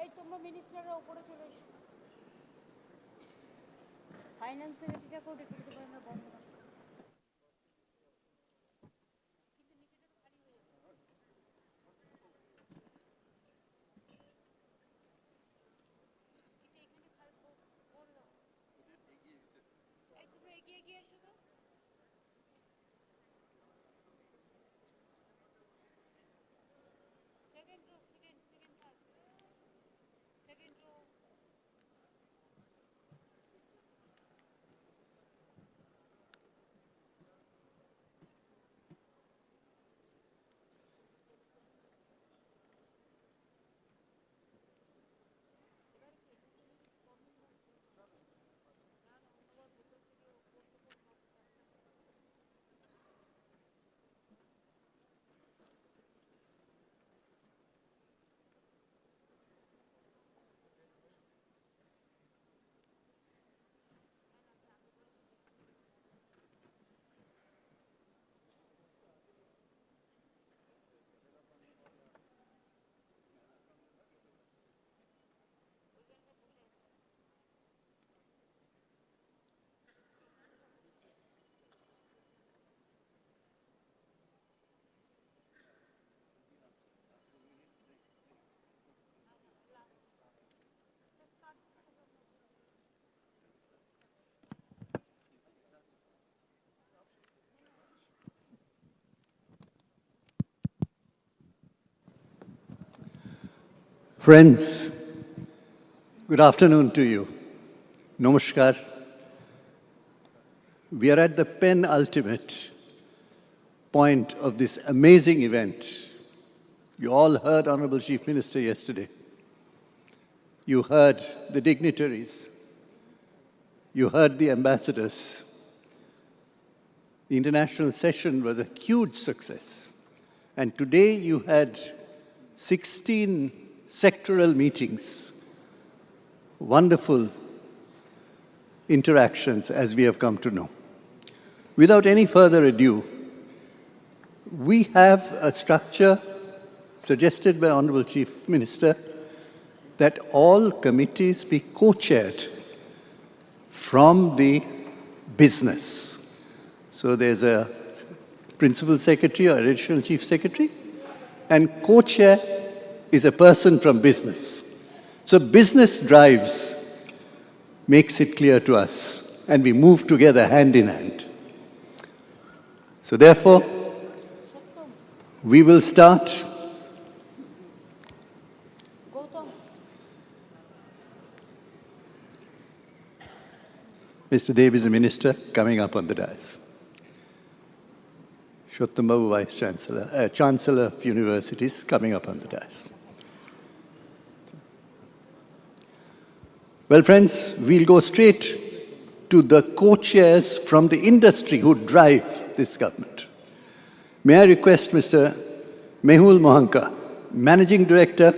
এই তোমরা মিনিস্টাররা উপরে চলে এসো ফাইন্যান্স সেক্রেটারিটাকেও ডেকে দিতে পারে না বন্ধ করে এগিয়ে গিয়ে এসো তো second rho second rho Friends, good afternoon to you. Namaskar. We are at the penultimate point of this amazing event. You all heard Honorable Chief Minister yesterday. You heard the dignitaries. You heard the ambassadors. The international session was a huge success. And today you had 16 sectoral meetings, wonderful interactions as we have come to know. Without any further ado, we have a structure suggested by Honorable Chief Minister that all committees be co-chaired from the business. So there's a principal secretary or additional chief secretary, and co-chair is a person from business. So business drives makes it clear to us, and we move together hand in hand. So therefore, we will start. Mr. Dev is a minister coming up on the dais. Shottam Babu, Vice Chancellor, Chancellor of Universities, coming up on the dais. Well, friends, we'll go straight to the co-chairs from the industry who drive this government. May I request Mr. Mehul Mohanka, Managing Director,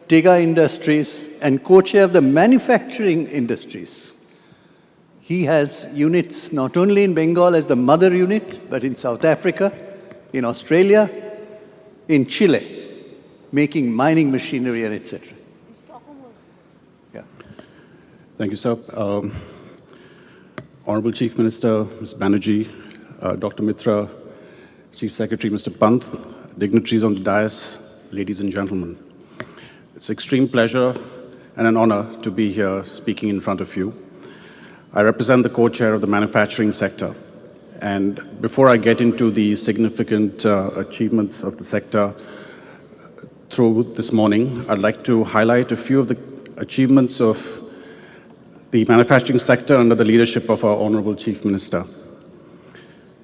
Tega Industries, and co-chair of the manufacturing industries. He has units not only in Bengal as the mother unit, but in South Africa, in Australia, in Chile, making mining machinery and etc. Yeah. Thank you, sir. Honorable Chief Minister, Ms. Banerjee, Dr. Mitra, Chief Secretary, Mr. Pant, dignitaries on the dais, ladies and gentlemen. It's an extreme pleasure and an honor to be here speaking in front of you. I represent the co-chair of the manufacturing sector. And before I get into the significant achievements of the sector through this morning, I'd like to highlight a few of the achievements of the manufacturing sector under the leadership of our Honorable Chief Minister.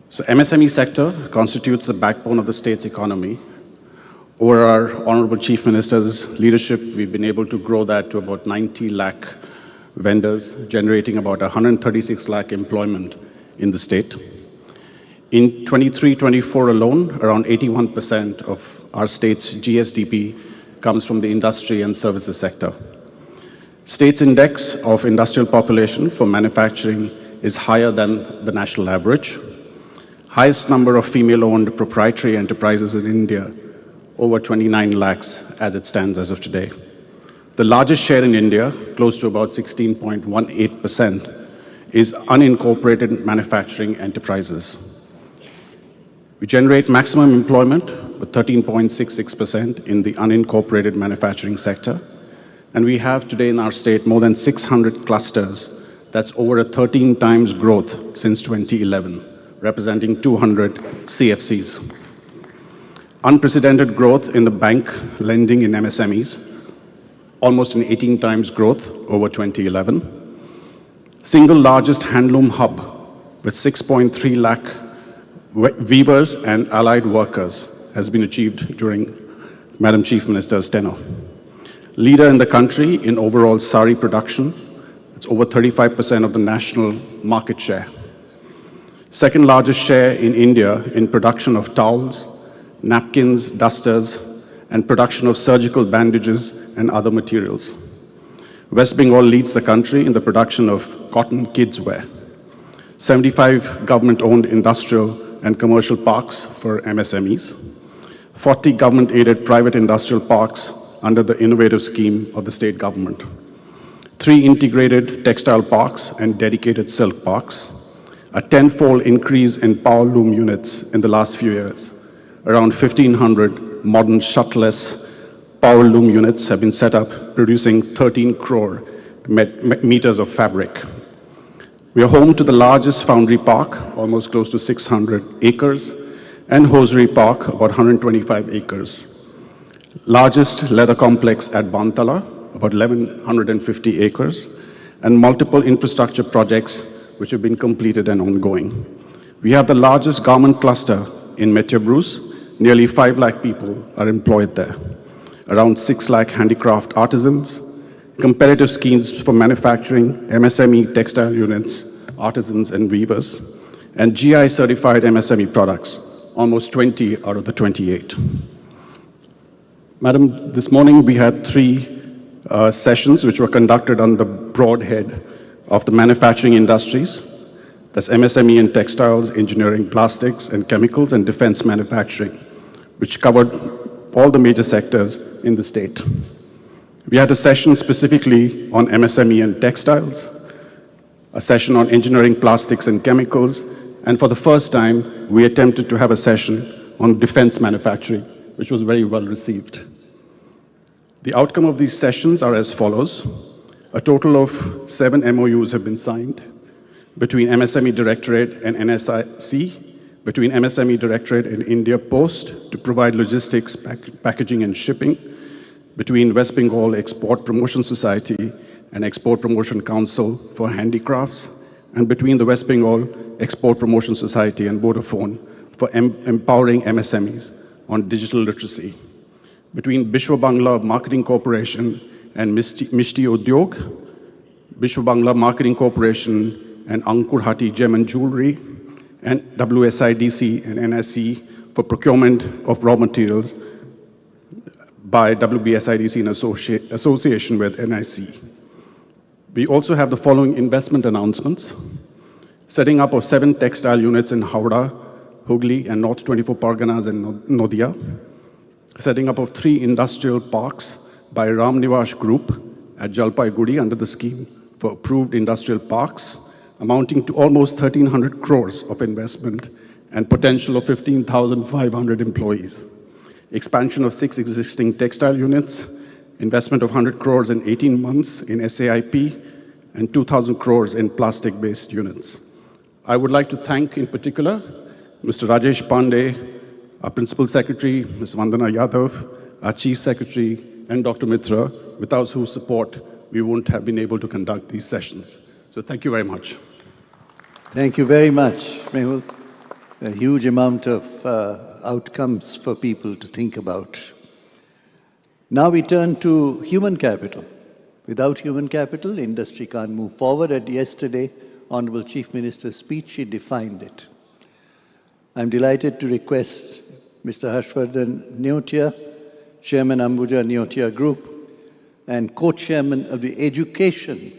So MSME sector constitutes the backbone of the state's economy. Over our Honorable Chief Minister's leadership, we've been able to grow that to about 90 lakh vendors, generating about 136 lakh employment in the state. In 23-24 alone, around 81% of our state's GSDP comes from the industry and services sector. State's index of industrial population for manufacturing is higher than the national average. Highest number of female-owned proprietary enterprises in India, over 29 lakhs as it stands as of today. The largest share in India, close to about 16.18%, is unincorporated manufacturing enterprises. We generate maximum employment with 13.66% in the unincorporated manufacturing sector. And we have today in our state more than 600 clusters. That's over a 13 times growth since 2011, representing 200 CFCs. Unprecedented growth in the bank lending in MSMEs, almost an 18 times growth over 2011. Single largest handloom hub with 6.3 lakh weavers and allied workers has been achieved during Madam Chief Minister's tenure. Leader in the country in overall sari production, it's over 35% of the national market share. Second largest share in India in production of towels, napkins, dusters, and production of surgical bandages and other materials. West Bengal leads the country in the production of cotton kids wear. 75 government-owned industrial and commercial parks for MSMEs. 40 government-aided private industrial parks under the innovative scheme of the state government. 3 integrated textile parks and dedicated silk parks. A 10-fold increase in power loom units in the last few years. Around 1,500 modern shuttless power loom units have been set up, producing 13 crore meters of fabric. We are home to the largest foundry park, almost close to 600 acres, and hosiery park, about 125 acres. Largest leather complex at Bantala, about 1,150 acres, and multiple infrastructure projects which have been completed and ongoing. We have the largest garment cluster in Metro Bruce. Nearly 5 lakh people are employed there. Around 6 lakh handicraft artisans, competitive schemes for manufacturing, MSME textile units, artisans and weavers, and GI certified MSME products, almost 20 out of the 28. Madam, this morning we had 3 sessions which were conducted on the broad head of the manufacturing industries. That's MSME and textiles, engineering, plastics and chemicals, and defense manufacturing, which covered all the major sectors in the state. We had a session specifically on MSME and textiles, a session on engineering, plastics and chemicals, and for the first time, we attempted to have a session on defense manufacturing, which was very well received. The outcome of these sessions are as follows. A total of 7 MOUs have been signed between MSME Directorate and NSIC, between MSME Directorate and India Post to provide logistics, packaging and shipping, between West Bengal Export Promotion Society and Export Promotion Council for handicrafts, and between the West Bengal Export Promotion Society and Vodafone for empowering MSMEs on digital literacy, between Bishwa Bangla Marketing Corporation and Mishti Udyog, Bishwa Bangla Marketing Corporation and Ankur Hati Gem and Jewelry, and WSIDC and NSC for procurement of raw materials by WBSIDC in association with NIC. We also have the following investment announcements. Setting up of 7 textile units in Howrah, Hooghly, and North 24 Parganas and Nodia. Setting up of 3 industrial parks by Ramnivash Group at Jalpaiguri under the scheme for approved industrial parks, amounting to almost 1,300 crores of investment and potential of 15,500 employees. Expansion of 6 existing textile units, investment of 100 crores in 18 months in SAIP, and 2,000 crores in plastic-based units. I would like to thank, in particular, Mr. Rajesh Pandey, our Principal Secretary, Ms. Vandana Yadav, our Chief Secretary, and Dr. Mitra, without whose support, we wouldn't have been able to conduct these sessions. So thank you very much. Thank you very much, Mehul. A huge amount of outcomes for people to think about. Now we turn to human capital. Without human capital, industry can't move forward. And yesterday, Honorable Chief Minister's speech, she defined it. I'm delighted to request Mr. Harshvardhan Neotia Chairman Ambuja Neotia Group, and co-chairman of the education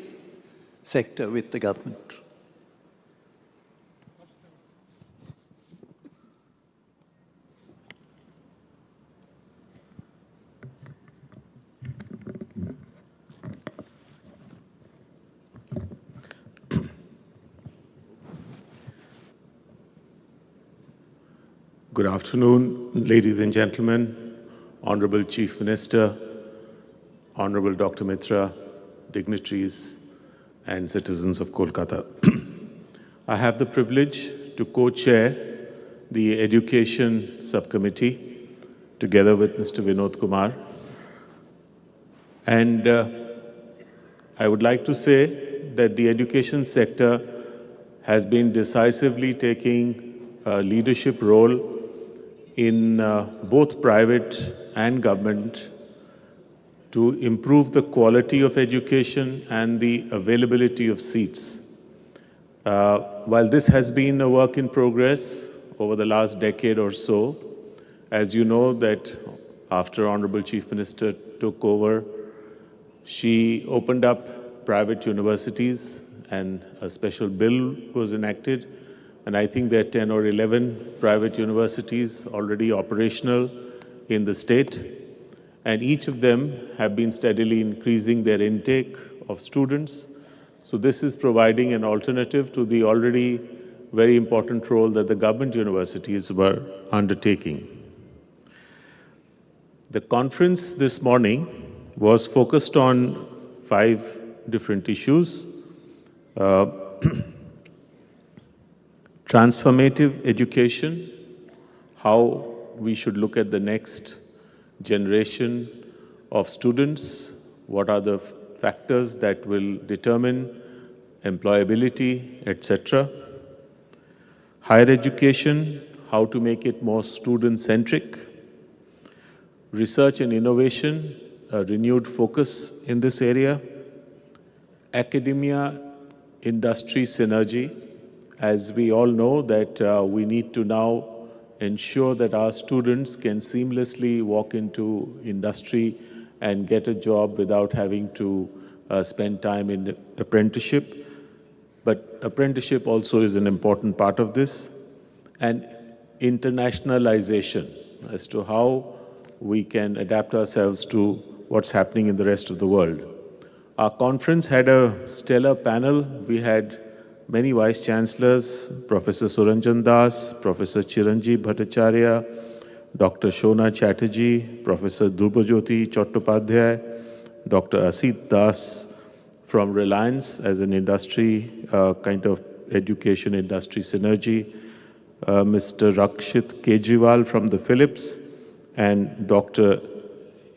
sector with the government. Good afternoon, ladies and gentlemen, Honorable Chief Minister, Honorable Dr. Mitra, dignitaries, and citizens of Kolkata. I have the privilege to co-chair the Education Subcommittee together with Mr. Vinod Kumar. And I would like to say that the education sector has been decisively taking a leadership role in both private and government to improve the quality of education and the availability of seats. While this has been a work in progress over the last decade or so, as you know that after Honorable Chief Minister took over, she opened up private universities and a special bill was enacted. And I think there are 10 or 11 private universities already operational in the state. And each of them have been steadily increasing their intake of students. So this is providing an alternative to the already very important role that the government universities were undertaking. The conference this morning was focused on 5 different issues. Transformative education, how we should look at the next generation of students, what are the factors that will determine employability, etc. Higher education, how to make it more student-centric. Research and innovation, a renewed focus in this area. Academia-industry synergy. As we all know that we need to now ensure that our students can seamlessly walk into industry and get a job without having to spend time in apprenticeship. But apprenticeship also is an important part of this. And internationalization as to how we can adapt ourselves to what's happening in the rest of the world. Our conference had a stellar panel. We had many Vice Chancellors, Professor Suranjan Das, Professor Chiranjeev Bhattacharya, Dr. Shona Chatterjee, Professor Dhrurbajyoti Chattopadhyay, Dr. Asit Das from Reliance as an industry, kind of education industry synergy, Mr. Rakshit Kejriwal from the Philips, and Dr.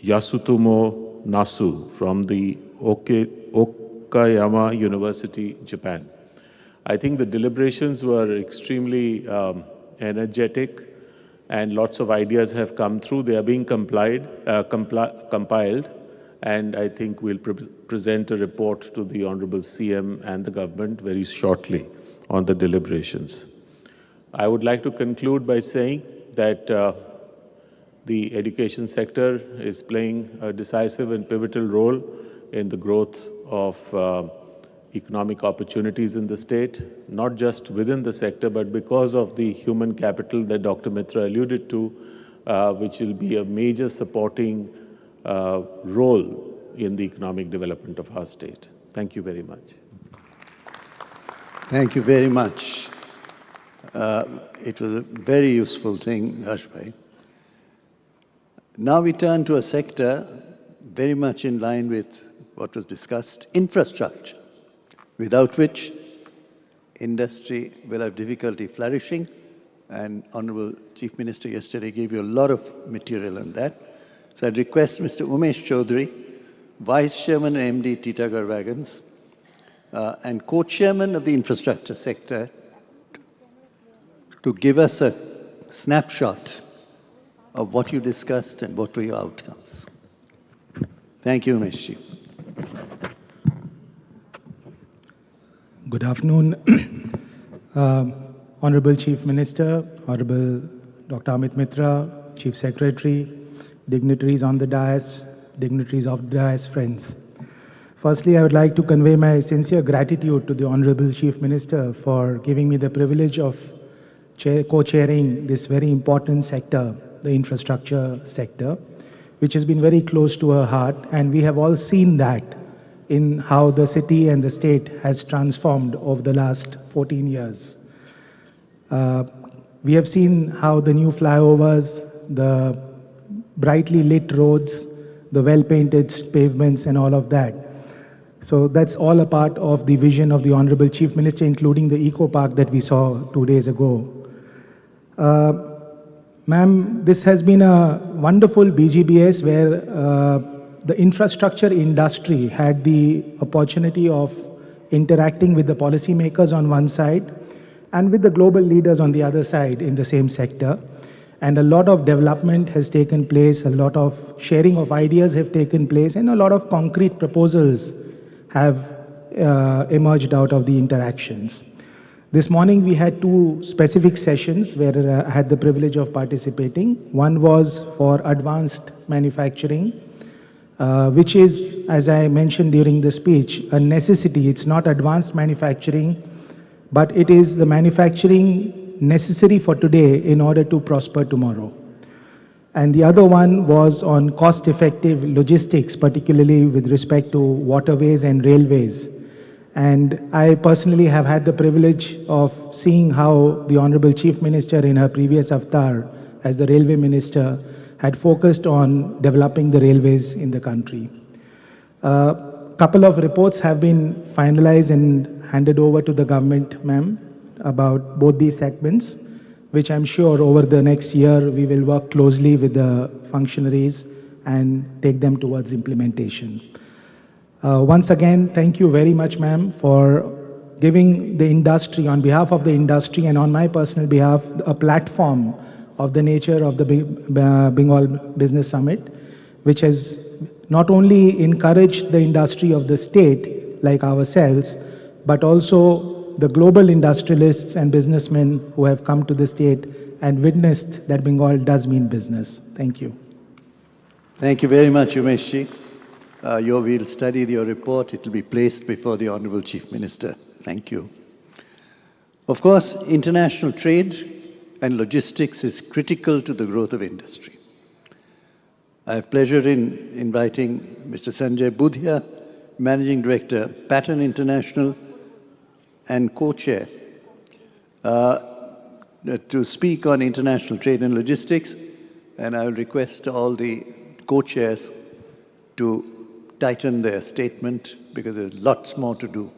Yasutomo Nasu from the Okayama University, Japan. I think the deliberations were extremely energetic and lots of ideas have come through. They are being compiled, and I think we'll present a report to the Honorable CM and the government very shortly on the deliberations. I would like to conclude by saying that the education sector is playing a decisive and pivotal role in the growth of economic opportunities in the state, not just within the sector, but because of the human capital that Dr. Mitra alluded to, which will be a major supporting role in the economic development of our state. Thank you very much. Thank you very much. It was a very useful thing, Harshbhai. Now we turn to a sector very much in line with what was discussed, infrastructure, without which industry will have difficulty flourishing. And Honorable Chief Minister yesterday gave you a lot of material on that. So I'd request Mr. Umesh Chaudhary, Vice Chairman and MD Titagarh Wagons, and Co-Chairman of the infrastructure sector, to give us a snapshot of what you discussed and what were your outcomes. Thank you, Umeshji. Good afternoon, Honorable Chief Minister, Honorable Dr. Amit Mitra, Chief Secretary, dignitaries on the dais, dignitaries of the dais, friends. Firstly, I would like to convey my sincere gratitude to the Honorable Chief Minister for giving me the privilege of co-chairing this very important sector, the infrastructure sector, which has been very close to her heart. And we have all seen that in how the city and the state has transformed over the last 14 years. We have seen how the new flyovers, the brightly lit roads, the well-painted pavements and all of that. So that's all a part of the vision of the Honorable Chief Minister, including the Eco Park that we saw 2 days ago. Ma'am, this has been a wonderful BGBS where the infrastructure industry had the opportunity of interacting with the policymakers on one side and with the global leaders on the other side in the same sector. And a lot of development has taken place, a lot of sharing of ideas have taken place, and a lot of concrete proposals have emerged out of the interactions. This morning we had two specific sessions where I had the privilege of participating. One was for advanced manufacturing, which is, as I mentioned during the speech, a necessity. It's not advanced manufacturing, but it is the manufacturing necessary for today in order to prosper tomorrow. And the other one was on cost-effective logistics, particularly with respect to waterways and railways. And I personally have had the privilege of seeing how the Honorable Chief Minister in her previous avatar as the Railway Minister had focused on developing the railways in the country. Couple of reports have been finalized and handed over to the government, ma'am, about both these segments, which I'm sure over the next year we will work closely with the functionaries and take them towards implementation. Once again, thank you very much, ma'am, for giving the industry, on behalf of the industry and on my personal behalf, a platform of the nature of the Bengal Business Summit, which has not only encouraged the industry of the state, like ourselves, but also the global industrialists and businessmen who have come to the state and witnessed that Bengal does mean business. Thank you. Thank you very much, Umeshji. We'll study your report. It will be placed before the Honorable Chief Minister. Thank you. Of course, international trade and logistics is critical to the growth of industry. I have pleasure in inviting Mr. Sanjay Budhia, Managing Director, Pattern International, and co-chair, to speak on international trade and logistics. And I will request all the co-chairs to tighten their statement because there's lots more to do.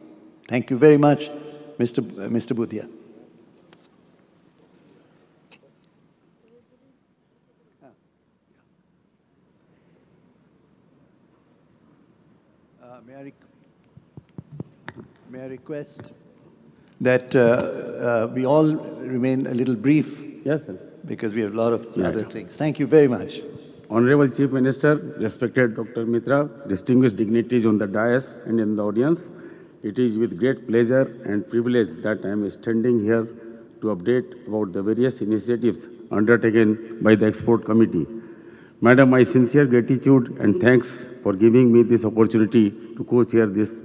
Thank you very much, Mr. Budhia. May I request that we all remain a little brief? Yes, sir. Because we have a lot of other things. Thank you very much. Honorable Chief Minister, respected Dr. Mitra, distinguished dignitaries on the dais and in the audience, it is with great pleasure and privilege that I am standing here to update about the various initiatives undertaken by the Export Committee. Madam, my sincere gratitude and thanks for giving me this opportunity to co-chair this.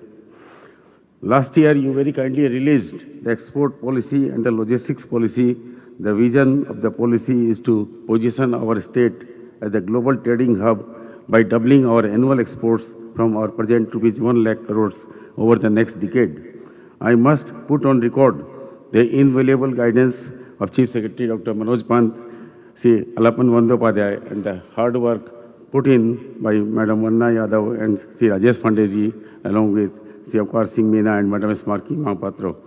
Last year, you very kindly released the export policy and the logistics policy. The vision of the policy is to position our state as a global trading hub by doubling our annual exports from our present Rs 1 lakh crores over the next decade. I must put on record the invaluable guidance of Chief Secretary Dr. Manoj Pant, Sri Alapan Bandyopadhyay, and the hard work put in by Madam Vanna Yadav and Sri Rajesh Pandeyji, along with Sri Avkar Singh Meena and Madam Smarki Mahapatro,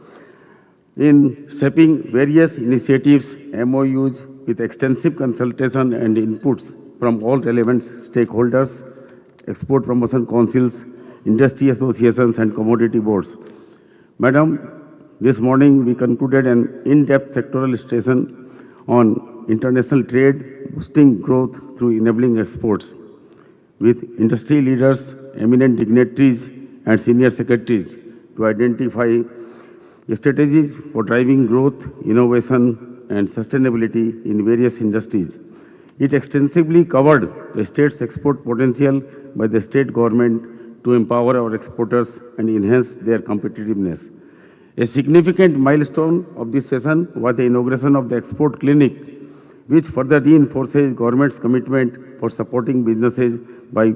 in shaping various initiatives, MOUs with extensive consultation and inputs from all relevant stakeholders, export promotion councils, industry associations and commodity boards. Madam, this morning we concluded an in-depth sectoral session on international trade, boosting growth through enabling exports, with industry leaders, eminent dignitaries and senior secretaries to identify strategies for driving growth, innovation and sustainability in various industries. It extensively covered the state's export potential by the state government to empower our exporters and enhance their competitiveness. A significant milestone of this session was the inauguration of the Export Clinic, which further reinforces government's commitment for supporting businesses by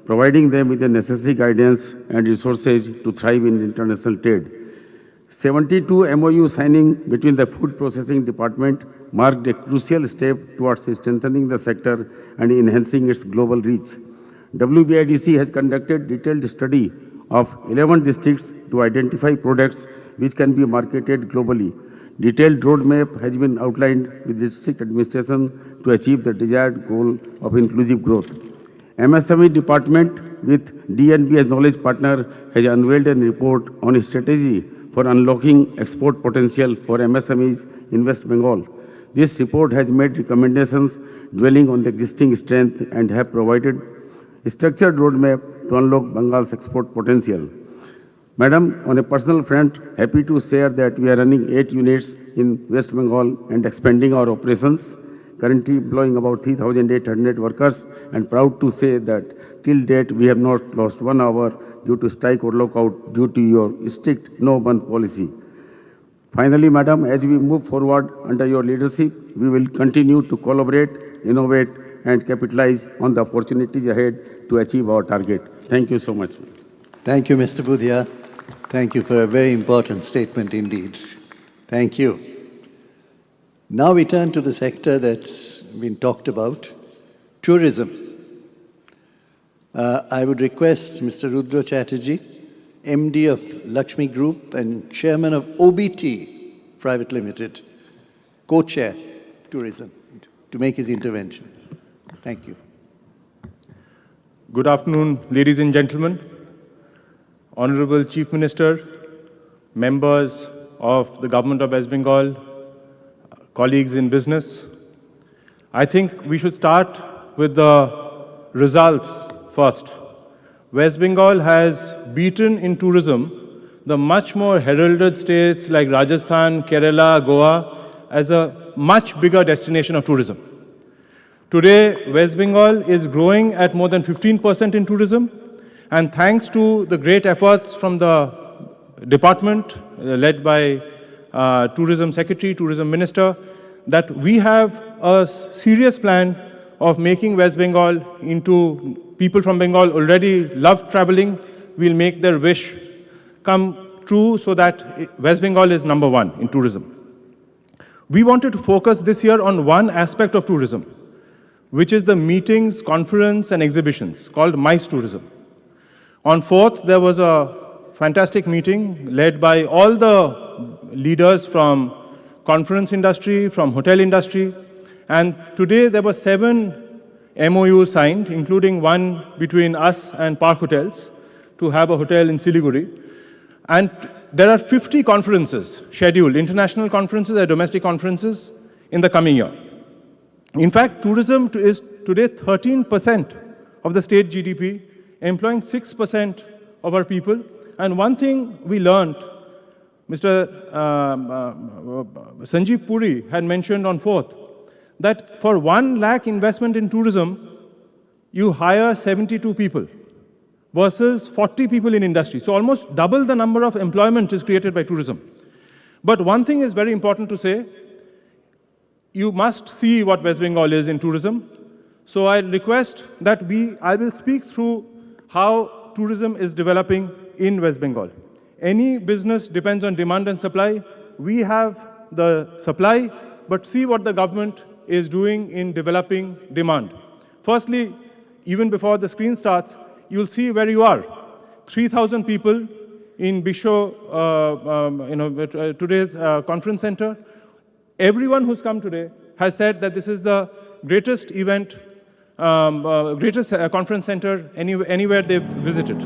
providing them with the necessary guidance and resources to thrive in international trade. 72 MOU signing between the Food Processing Department marked a crucial step towards strengthening the sector and enhancing its global reach. WBIDC has conducted detailed study of 11 districts to identify products which can be marketed globally. Detailed roadmap has been outlined with district administration to achieve the desired goal of inclusive growth. MSME department with DNB as knowledge partner has unveiled a report on a strategy for unlocking export potential for MSMEs in West Bengal. This report has made recommendations dwelling on the existing strength and have provided a structured roadmap to unlock Bengal's export potential. Madam, on a personal front, happy to share that we are running 8 units in West Bengal and expanding our operations, currently employing about 3,800 workers, and proud to say that till date we have not lost 1 hour due to strike or lockout due to your strict no-band policy. Finally, Madam, as we move forward under your leadership, we will continue to collaborate, innovate, and capitalize on the opportunities ahead to achieve our target. Thank you so much. Thank you, Mr. Budhia. Thank you for a very important statement indeed. Thank you. Now we turn to the sector that's been talked about, tourism. I would request Mr. Rudra Chatterjee, MD of Lakshmi Group and Chairman of OBT Private Limited, co-chair tourism, to make his intervention. Thank you. Good afternoon, ladies and gentlemen. Honorable Chief Minister, members of the Government of West Bengal, colleagues in business. I think we should start with the results first. West Bengal has beaten in tourism the much more heralded states like Rajasthan, Kerala, Goa as a much bigger destination of tourism. Today, West Bengal is growing at more than 15% in tourism, and thanks to the great efforts from the department led by Tourism Secretary, Tourism Minister, that we have a serious plan of making West Bengal into, people from Bengal already love traveling, we'll make their wish come true so that West Bengal is number one in tourism. We wanted to focus this year on one aspect of tourism, which is the meetings, conference and exhibitions called MICE Tourism. On 4th, there was a fantastic meeting led by all the leaders from conference industry, from hotel industry, and today there were 7 MOUs signed, including one between us and Park Hotels to have a hotel in Siliguri. And there are 50 conferences scheduled, international conferences and domestic conferences in the coming year. In fact, tourism is today 13% of the state GDP, employing 6% of our people. And one thing we learned, Mr. Sanjeev Puri had mentioned on 4th, that for 1 lakh investment in tourism, you hire 72 people versus 40 people in industry. So almost double the number of employment is created by tourism. But one thing is very important to say, you must see what West Bengal is in tourism. So I request that I will speak through how tourism is developing in West Bengal. Any business depends on demand and supply. We have the supply, but see what the government is doing in developing demand. Firstly, even before the screen starts, you'll see where you are. 3,000 people in Bisho, today's conference center. Everyone who's come today has said that this is the greatest event, greatest conference center anywhere they've visited.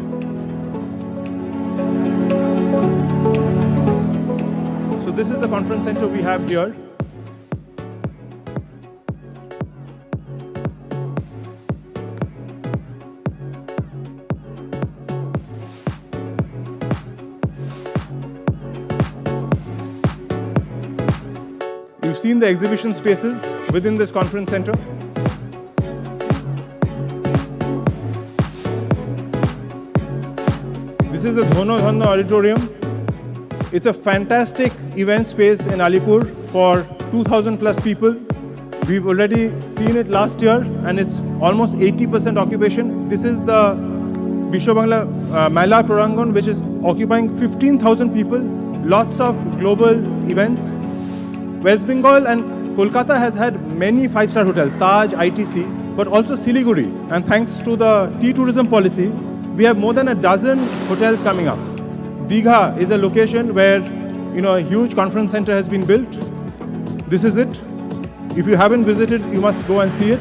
So this is the conference center we have here. You've seen the exhibition spaces within this conference center. This is the Dhono Dhanna Auditorium. It's a fantastic event space in Alipur for 2,000 plus people. We've already seen it last year and it's almost 80% occupation. This is the Bisho Bangla Mela Prarangan, which is occupying 15,000 people. Lots of global events. West Bengal and Kolkata has had many five-star hotels, Taj, ITC, but also Siliguri. And thanks to the tea tourism policy, we have more than a dozen hotels coming up. Digha is a location where a huge conference center has been built. This is it. If you haven't visited, you must go and see it.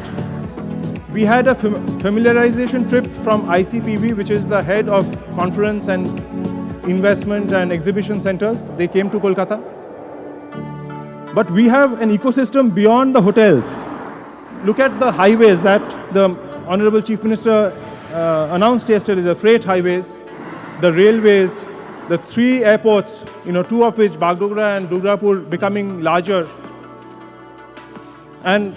We had a familiarization trip from ICPB, which is the head of conference and investment and exhibition centers. They came to Kolkata. But we have an ecosystem beyond the hotels. Look at the highways that the Honorable Chief Minister announced yesterday, the freight highways, the railways, the 3 airports, 2 of which, Bagdogra and Durgapur, becoming larger. And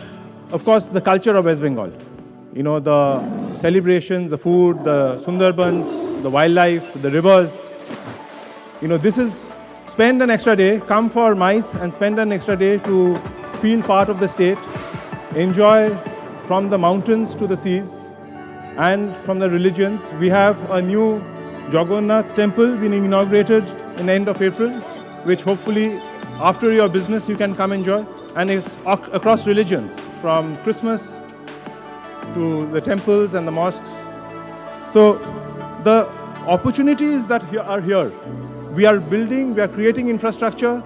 of course, the culture of West Bengal. The celebrations, the food, the Sundarbans, the wildlife, the rivers. This is spend an extra day, come for MICE and spend an extra day to feel part of the state, enjoy from the mountains to the seas and from the religions. We have a new Jagannath temple being inaugurated in the end of April, which hopefully after your business you can come enjoy. And it's across religions, from Christmas to the temples and the mosques. So the opportunities that are here, we are building, we are creating infrastructure.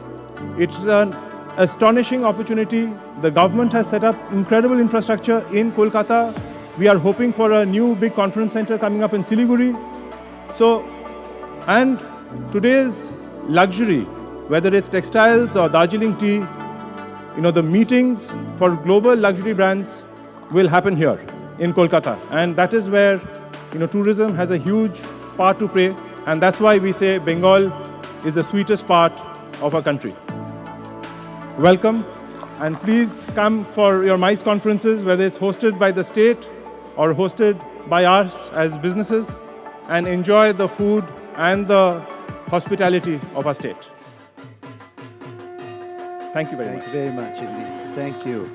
It's an astonishing opportunity. The government has set up incredible infrastructure in Kolkata. We are hoping for a new big conference center coming up in Siliguri. So, and today's luxury, whether it's textiles or Darjeeling tea, the meetings for global luxury brands will happen here in Kolkata. And that is where, tourism has a huge part to play. And that's why we say Bengal is the sweetest part of our country. Welcome, and please come for your MICE conferences, whether it's hosted by the state or hosted by us as businesses, and enjoy the food and the hospitality of our state. Thank you very much. Thank you very much indeed. Thank you.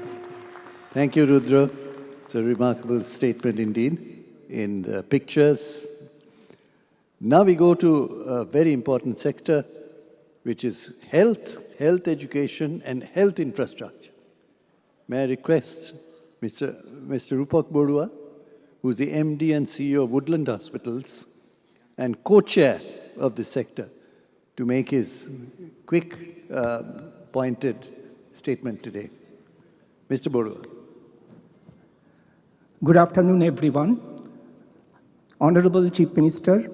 Thank you, Rudra. It's a remarkable statement indeed in the pictures. Now we go to a very important sector, which is health, health education, and health infrastructure. May I request Mr. Rupak Borua, who is the MD and CEO of Woodland Hospitals and co-chair of this sector, to make his quick, pointed statement today. Mr. Borua. Good afternoon, everyone. Honorable Chief Minister,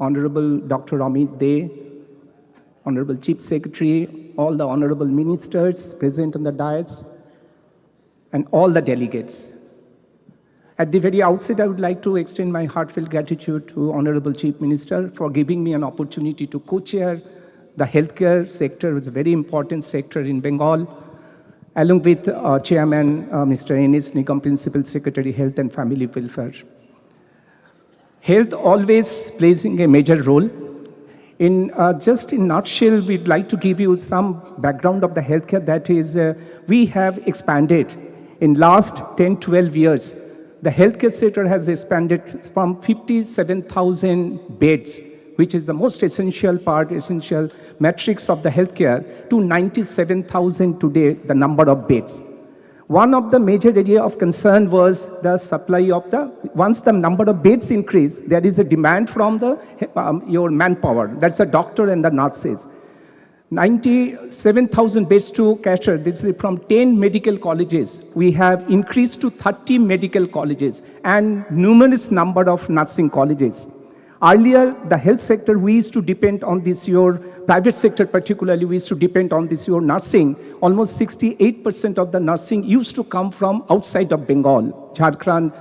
Honorable Dr. Amit Dey, Honorable Chief Secretary, all the Honorable Ministers present on the dais, and all the delegates. At the very outset, I would like to extend my heartfelt gratitude to Honorable Chief Minister for giving me an opportunity to co-chair the healthcare sector, which is a very important sector in Bengal, along with Chairman Mr. N.S. Nigam, Principal Secretary, Health and Family Welfare. Health always plays a major role. Just in a nutshell, we'd like to give you some background of the healthcare. That is, we have expanded in last 10-12 years. The healthcare sector has expanded from 57,000 beds, which is the most essential part, essential matrix of the healthcare, to 97,000 today, the number of beds. One of the major area of concern was the supply of once the number of beds increase, there is a demand from your manpower. That's the doctor and the nurses. 97,000 beds to cater. This is from 10 medical colleges. We have increased to 30 medical colleges and numerous number of nursing colleges. Earlier, the health sector, we used to depend on your private sector particularly, we used to depend on your nursing. Almost 68% of the nursing used to come from outside of Bengal, Jharkhand,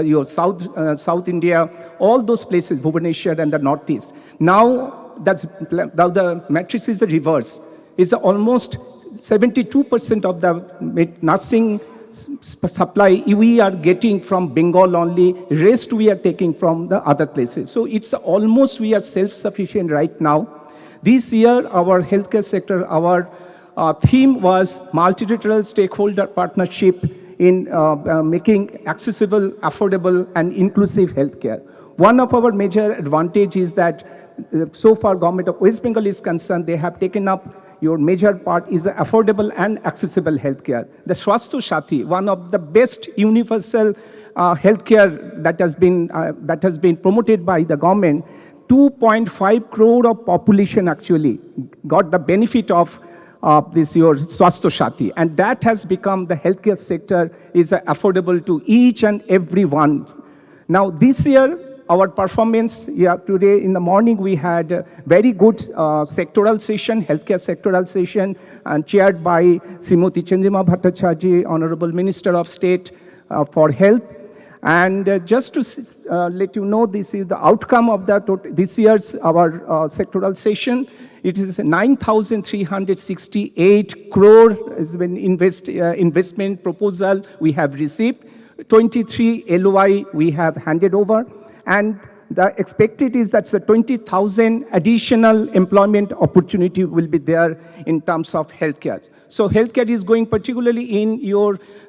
your South India, all those places, Bhubaneswar and the Northeast. Now the matrix is the reverse. It's almost 72% of the nursing supply we are getting from Bengal only, rest we are taking from the other places. So it's almost we are self-sufficient right now. This year, our healthcare sector, our theme was multilateral stakeholder partnership in making accessible, affordable, and inclusive healthcare. One of our major advantage is that so far government of West Bengal is concerned, they have taken up your major part is the affordable and accessible healthcare. The Swasthya Sathi, one of the best universal healthcare that has been promoted by the government, 2.5 crore of population actually got the benefit of this your Swasthya Sathi, and that has become the healthcare sector is affordable to each and every one. Now this year, our performance, today in the morning we had a very good sectoral session, healthcare sectoral session, and chaired by Srimati Chandrima Bhattacharya, Honorable Minister of State for Health. And just to let you know, this is the outcome of this year's our sectoral session. It is 9,368 crore has been investment proposal we have received. 23 LOI we have handed over. And the expected is that the 20,000 additional employment opportunity will be there in terms of healthcare. So healthcare is going particularly in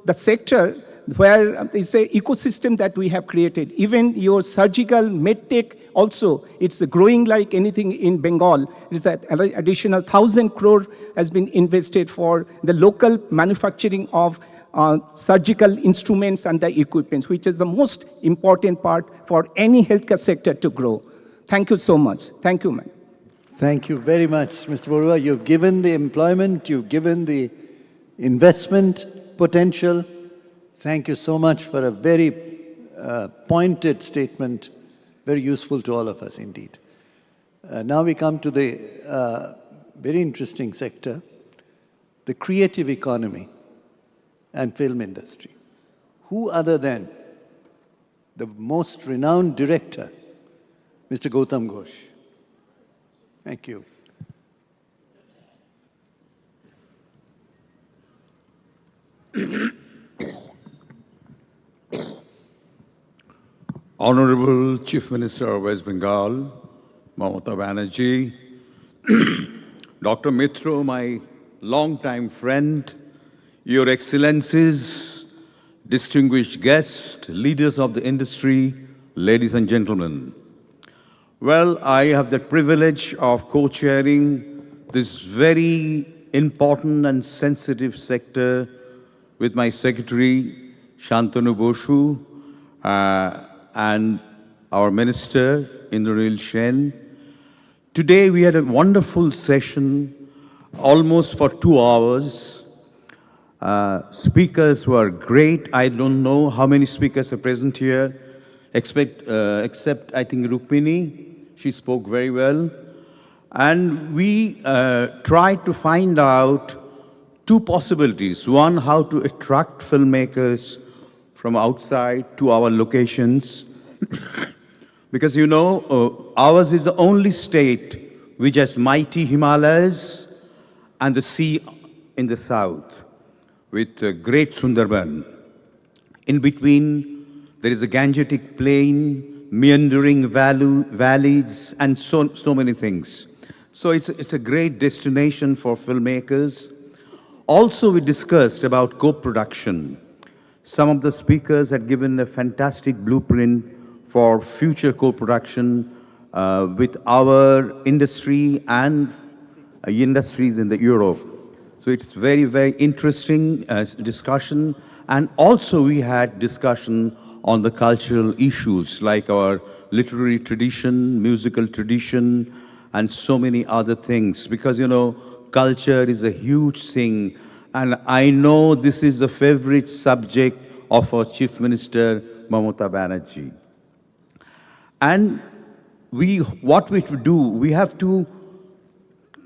the sector where it's an ecosystem that we have created. Even your surgical medtech also, it's growing like anything in Bengal. It is that additional 1,000 crore has been invested for the local manufacturing of surgical instruments and the equipments, which is the most important part for any healthcare sector to grow. Thank you so much. Thank you, ma'am. Thank you very much, Mr. Borua. You've given the employment, you've given the investment potential. Thank you so much for a very pointed statement, very useful to all of us indeed. Now we come to the very interesting sector, the creative economy and film industry. Who other than the most renowned director, Mr. Gautam Ghosh. Thank you. Honorable Chief Minister of West Bengal, Mamata Banerjee, Dr. Mitra, my longtime friend, Your Excellencies, distinguished guests, leaders of the industry, ladies and gentlemen. Well, I have the privilege of co-chairing this very important and sensitive sector with my secretary, Shantanu Boshu, and our minister, Indranil Sen. Today we had a wonderful session, almost for 2 hours. Speakers were great. I don't know how many speakers are present here, except I think Rukmini. She spoke very well. And we tried to find out two possibilities. One, how to attract filmmakers from outside to our locations. Because you know, ours is the only state which has mighty Himalayas and the sea in the south, with great Sundarban. In between, there is a Gangetic plain, meandering valleys, and so many things. So it's a great destination for filmmakers. Also, we discussed about co-production. Some of the speakers had given a fantastic blueprint for future co-production with our industry and industries in Europe. So it's very, very interesting discussion. And also we had discussion on the cultural issues like our literary tradition, musical tradition, and so many other things. Because, you know, culture is a huge thing. And I know this is a favorite subject of our Chief Minister, Mamata Banerjee. And what we do, we have to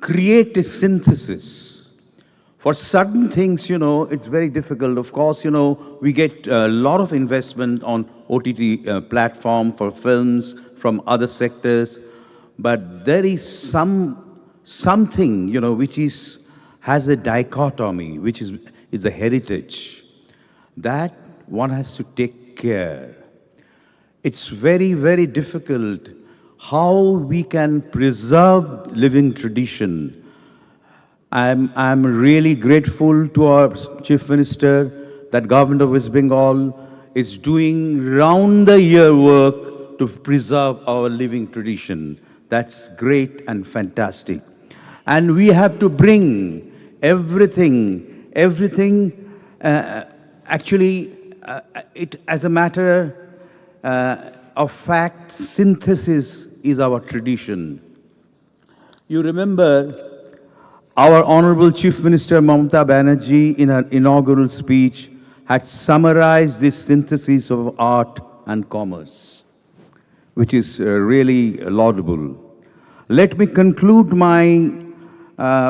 create a synthesis. For certain things, you know, it's very difficult. Of course, you know, we get a lot of investment on OTT platform for films from other sectors, but there is something, you know, which has a dichotomy, which is a heritage. that one has to take care. It's very, very difficult how we can preserve living tradition. I'm really grateful to our Chief Minister that Government of West Bengal is doing round-the-year work to preserve our living tradition. That's great and fantastic. And we have to bring everything, it as a matter of fact, synthesis is our tradition. You remember our Honorable Chief Minister Mamata Banerjee in her inaugural speech had summarized this synthesis of art and commerce, which is really laudable. Let me conclude my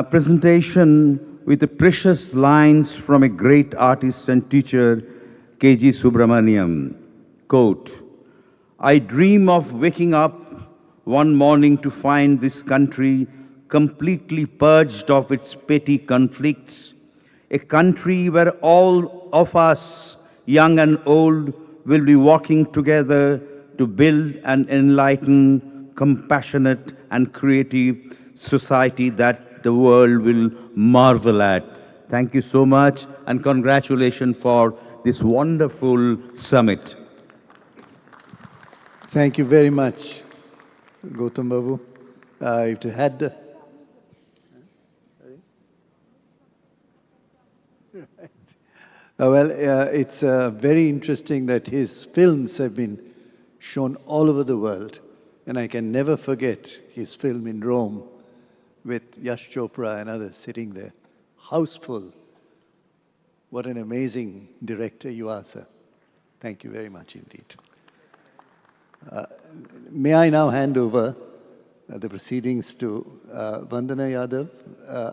presentation with the precious lines from a great artist and teacher, K.G. Subramaniam. Quote, "I dream of waking up one morning to find this country completely purged of its petty conflicts, a country where all of us, young and old, will be working together to build an enlightened, compassionate and creative society that the world will marvel at." Thank you so much and congratulations for this wonderful summit. Thank you very much, Gautam Babu. It had it's very interesting that his films have been shown all over the world. And I can never forget his film in Rome with Yash Chopra and others sitting there. Houseful. What an amazing director you are, sir. Thank you very much indeed. May I now hand over the proceedings to Vandana Yadav,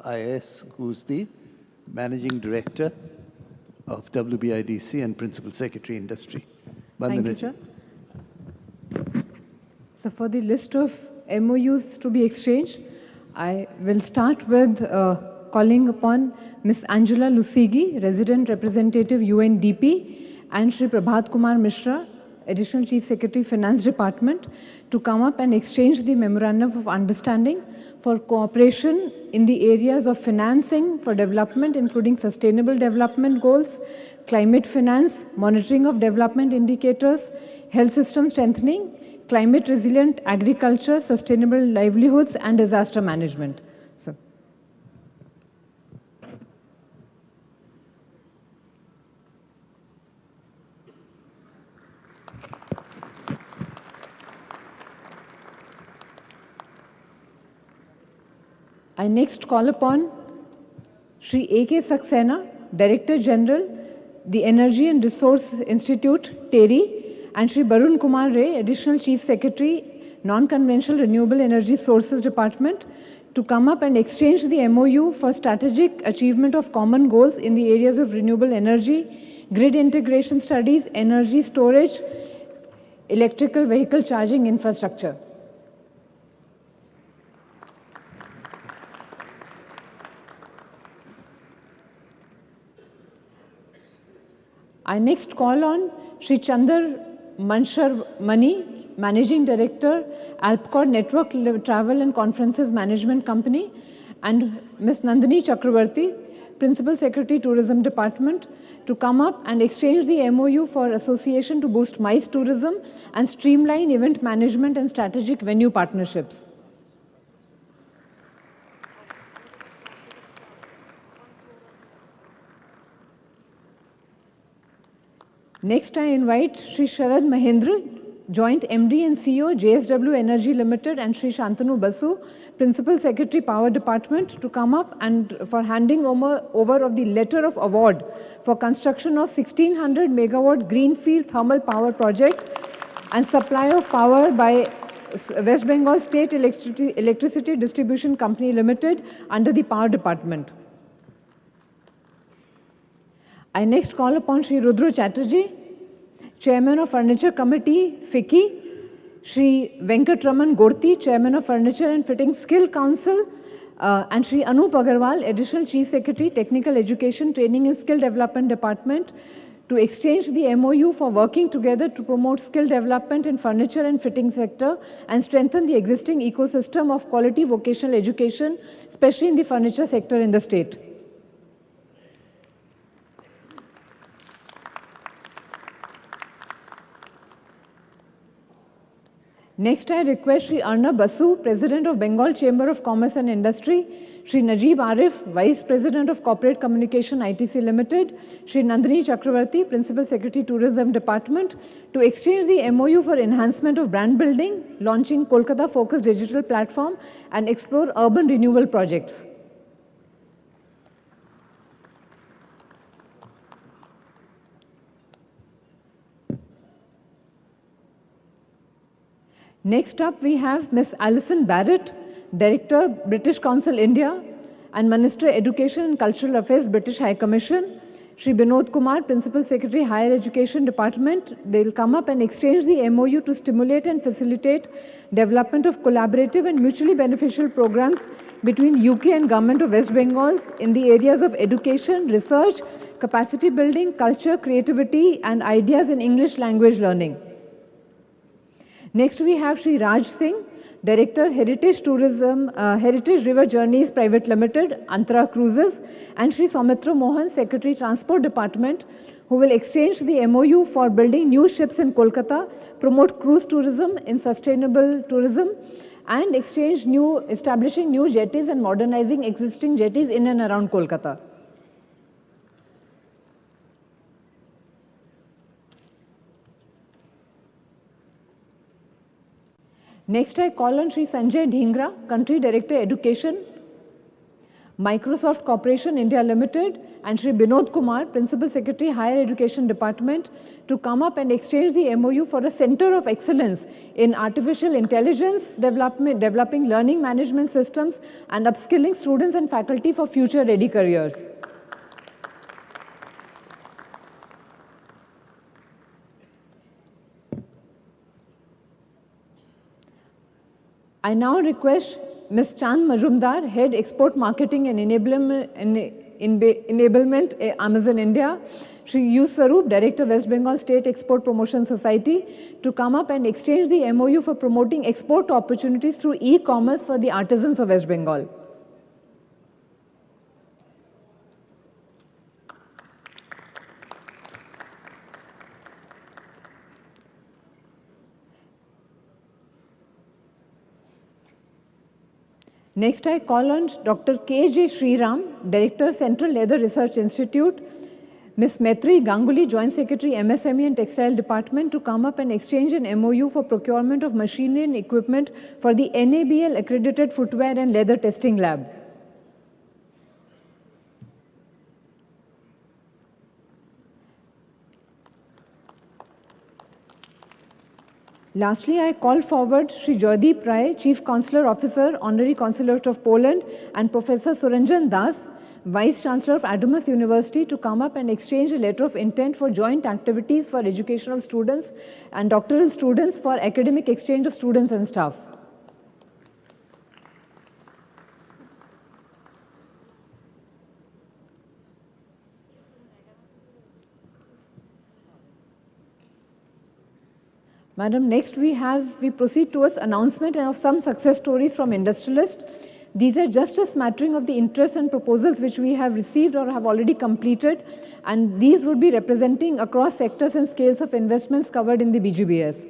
IAS, who's the Managing Director of WBIDC and Principal Secretary Industry. Thank you, sir. So for the list of MOUs to be exchanged, I will start with calling upon Ms. Angela Lusigi, Resident Representative UNDP, and Shri Prabhat Kumar Mishra, Additional Chief Secretary, Finance Department, to come up and exchange the Memorandum of Understanding for cooperation in the areas of financing for development, including sustainable development goals, climate finance, monitoring of development indicators, health system strengthening, climate resilient agriculture, sustainable livelihoods, and disaster management. So. I next call upon Shri A.K. Saxena, Director General, the Energy and Resource Institute, TERI, and Shri Barun Kumar Ray, Additional Chief Secretary, Non-Conventional Renewable Energy Sources Department, to come up and exchange the MOU for strategic achievement of common goals in the areas of renewable energy, grid integration studies, energy storage, electrical vehicle charging infrastructure. I next call on Shri Chandar Manshar Mani, Managing Director, Alpcor Network Travel and Conferences Management Company, and Ms. Nandini Chakravarti, Principal Secretary, Tourism Department, to come up and exchange the MOU for association to boost MICE tourism and streamline event management and strategic venue partnerships. Next, I invite Shri Sharad Mahendra, Joint MD and CEO, JSW Energy Limited, and Shri Shantanu Basu, Principal Secretary, Power Department, to come up and for handing over of the letter of award for construction of 1600 megawatt greenfield thermal power project and supply of power by West Bengal State Electricity Distribution Company Limited under the Power Department. I next call upon Shri Rudra Chatterjee, Chairman of Furniture Committee, FICCI, Shri Venkatraman Gorti, Chairman of Furniture and Fitting Skill Council, and Shri Anup Agarwal, Additional Chief Secretary, Technical Education, Training and Skill Development Department, to exchange the MOU for working together to promote skill development in furniture and fitting sector and strengthen the existing ecosystem of quality vocational education, especially in the furniture sector in the state. Next, I request Shri Arnab Basu, President of Bengal Chamber of Commerce and Industry, Shri Najib Arif, Vice President of Corporate Communication ITC Limited, Shri Nandini Chakravarti, Principal Secretary Tourism Department, to exchange the MOU for enhancement of brand building, launching Kolkata-focused digital platform, and explore urban renewal projects. Next up, we have Ms. Alison Barrett, Director, British Council India, and Minister, Education and Cultural Affairs, British High Commission. Shri Binod Kumar, Principal Secretary, Higher Education Department. They will come up and exchange the MOU to stimulate and facilitate development of collaborative and mutually beneficial programs between UK and Government of West Bengal in the areas of education, research, capacity building, culture, creativity, and ideas in English language learning. Next, we have Shri Raj Singh, Director, Heritage Tourism, Heritage River Journeys Private Limited, Antara Cruises, and Shri Soumitra Mohan, Secretary, Transport Department, who will exchange the MOU for building new ships in Kolkata, promote cruise tourism in sustainable tourism, and establishing new jetties and modernizing existing jetties in and around Kolkata. Next, I call on Shri Sanjay Dhingra, Country Director, Education, Microsoft Corporation India Limited, and Shri Binod Kumar, Principal Secretary, Higher Education Department, to come up and exchange the MOU for a Center of Excellence in Artificial Intelligence Development, developing learning management systems, and upskilling students and faculty for future-ready careers. I now request Ms. Chand Majumdar, Head Export Marketing and Enablement Amazon India, Shri U. Swaroop, Director, West Bengal State Export Promotion Society, to come up and exchange the MOU for promoting export opportunities through e-commerce for the artisans of West Bengal. Next, I call on Dr. K.J. Sriram, Director, Central Leather Research Institute, Ms. Maitri Ganguly, Joint Secretary, MSME and Textile Department, to come up and exchange an MOU for procurement of machinery and equipment for the NABL accredited footwear and leather testing lab. Lastly, I call forward Shri Joydeep Rai, Chief Consular Officer, Honorary Consulate of Poland, and Professor Suranjan Das, Vice Chancellor of Adamus University, to come up and exchange a letter of intent for joint activities for educational students and doctoral students for academic exchange of students and staff. Madam, next we proceed towards announcement of some success stories from industrialists. These are just a smattering of the interests and proposals which we have received or have already completed, and these would be representing across sectors and scales of investments covered in the BGBS.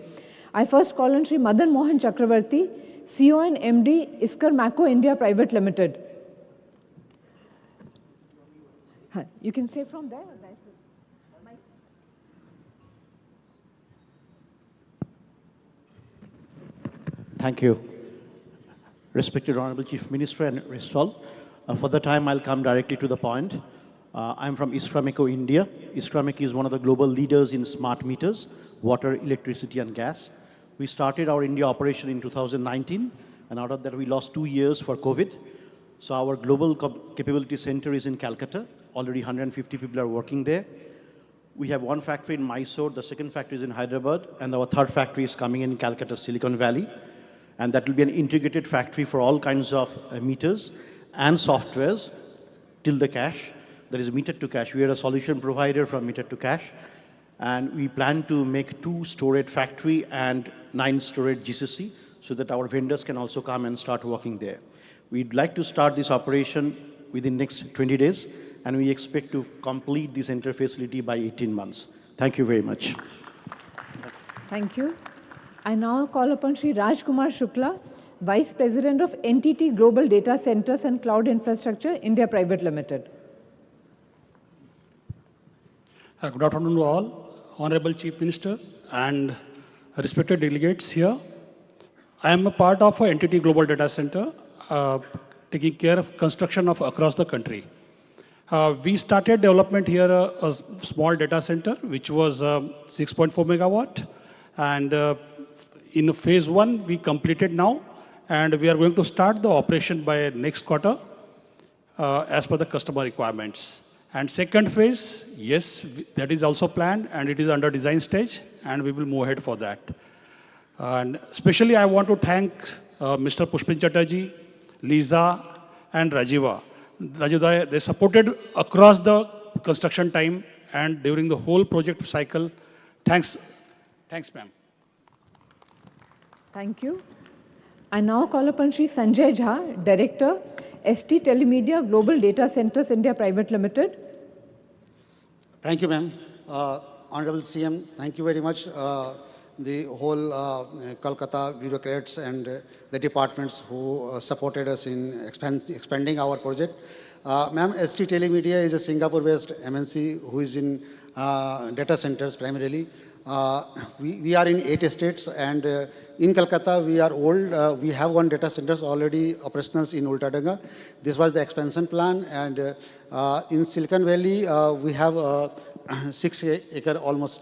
I first call on Shri Madan Mohan Chakravarti, CEO and MD, Iskar Mako India Private Limited. You can say from there. Thank you. Respected Honorable Chief Minister and rest all. For the time, I'll come directly to the point. I'm from Iskrameco, India. Iskrameco is one of the global leaders in smart meters, water, electricity, and gas. We started our India operation in 2019, and out of that, we lost 2 years for COVID. So our global capability center is in Calcutta. Already 150 people are working there. We have one factory in Mysore, the second factory is in Hyderabad, and our third factory is coming in Calcutta, Silicon Valley. And that will be an integrated factory for all kinds of meters and softwares till the cash. that is meter to cash. We are a solution provider from meter to cash, and we plan to make 2 storage factory and 9 storage GCC so that our vendors can also come and start working there. We'd like to start this operation within next 20 days, and we expect to complete this entire facility by 18 months. Thank you very much. Thank you. I now call upon Shri Raj Kumar Shukla, Vice President of NTT Global Data Centers and Cloud Infrastructure, India Private Limited. Good afternoon to all, Honorable Chief Minister and respected delegates here. I am a part of NTT Global Data Center, taking care of construction of across the country. We started development here a small data center, which was 6.4 megawatt. And in phase 1, we completed now. And we are going to start the operation by next quarter as per the customer requirements. And second phase, yes, that is also planned and it is under design stage and we will move ahead for that. And especially I want to thank Mr. Pushpin Chatterjee, Lisa and Rajiva. Rajiva, they supported across the construction time and during the whole project cycle. Thanks, ma'am. Thank you. I now call upon Shri Sanjay Jha, Director, ST Telemedia Global Data Centers India Private Limited. Thank you, ma'am. Honorable CM, thank you very much. The whole Kolkata bureaucrats and the departments who supported us in expanding our project. Ma'am, ST Telemedia is a Singapore-based MNC who is in data centers primarily. We are in 8 states and in Kolkata we are old. We have 1 data centers already operational in Ultadanga. This was the expansion plan, and in Silicon Valley we have 6-acre almost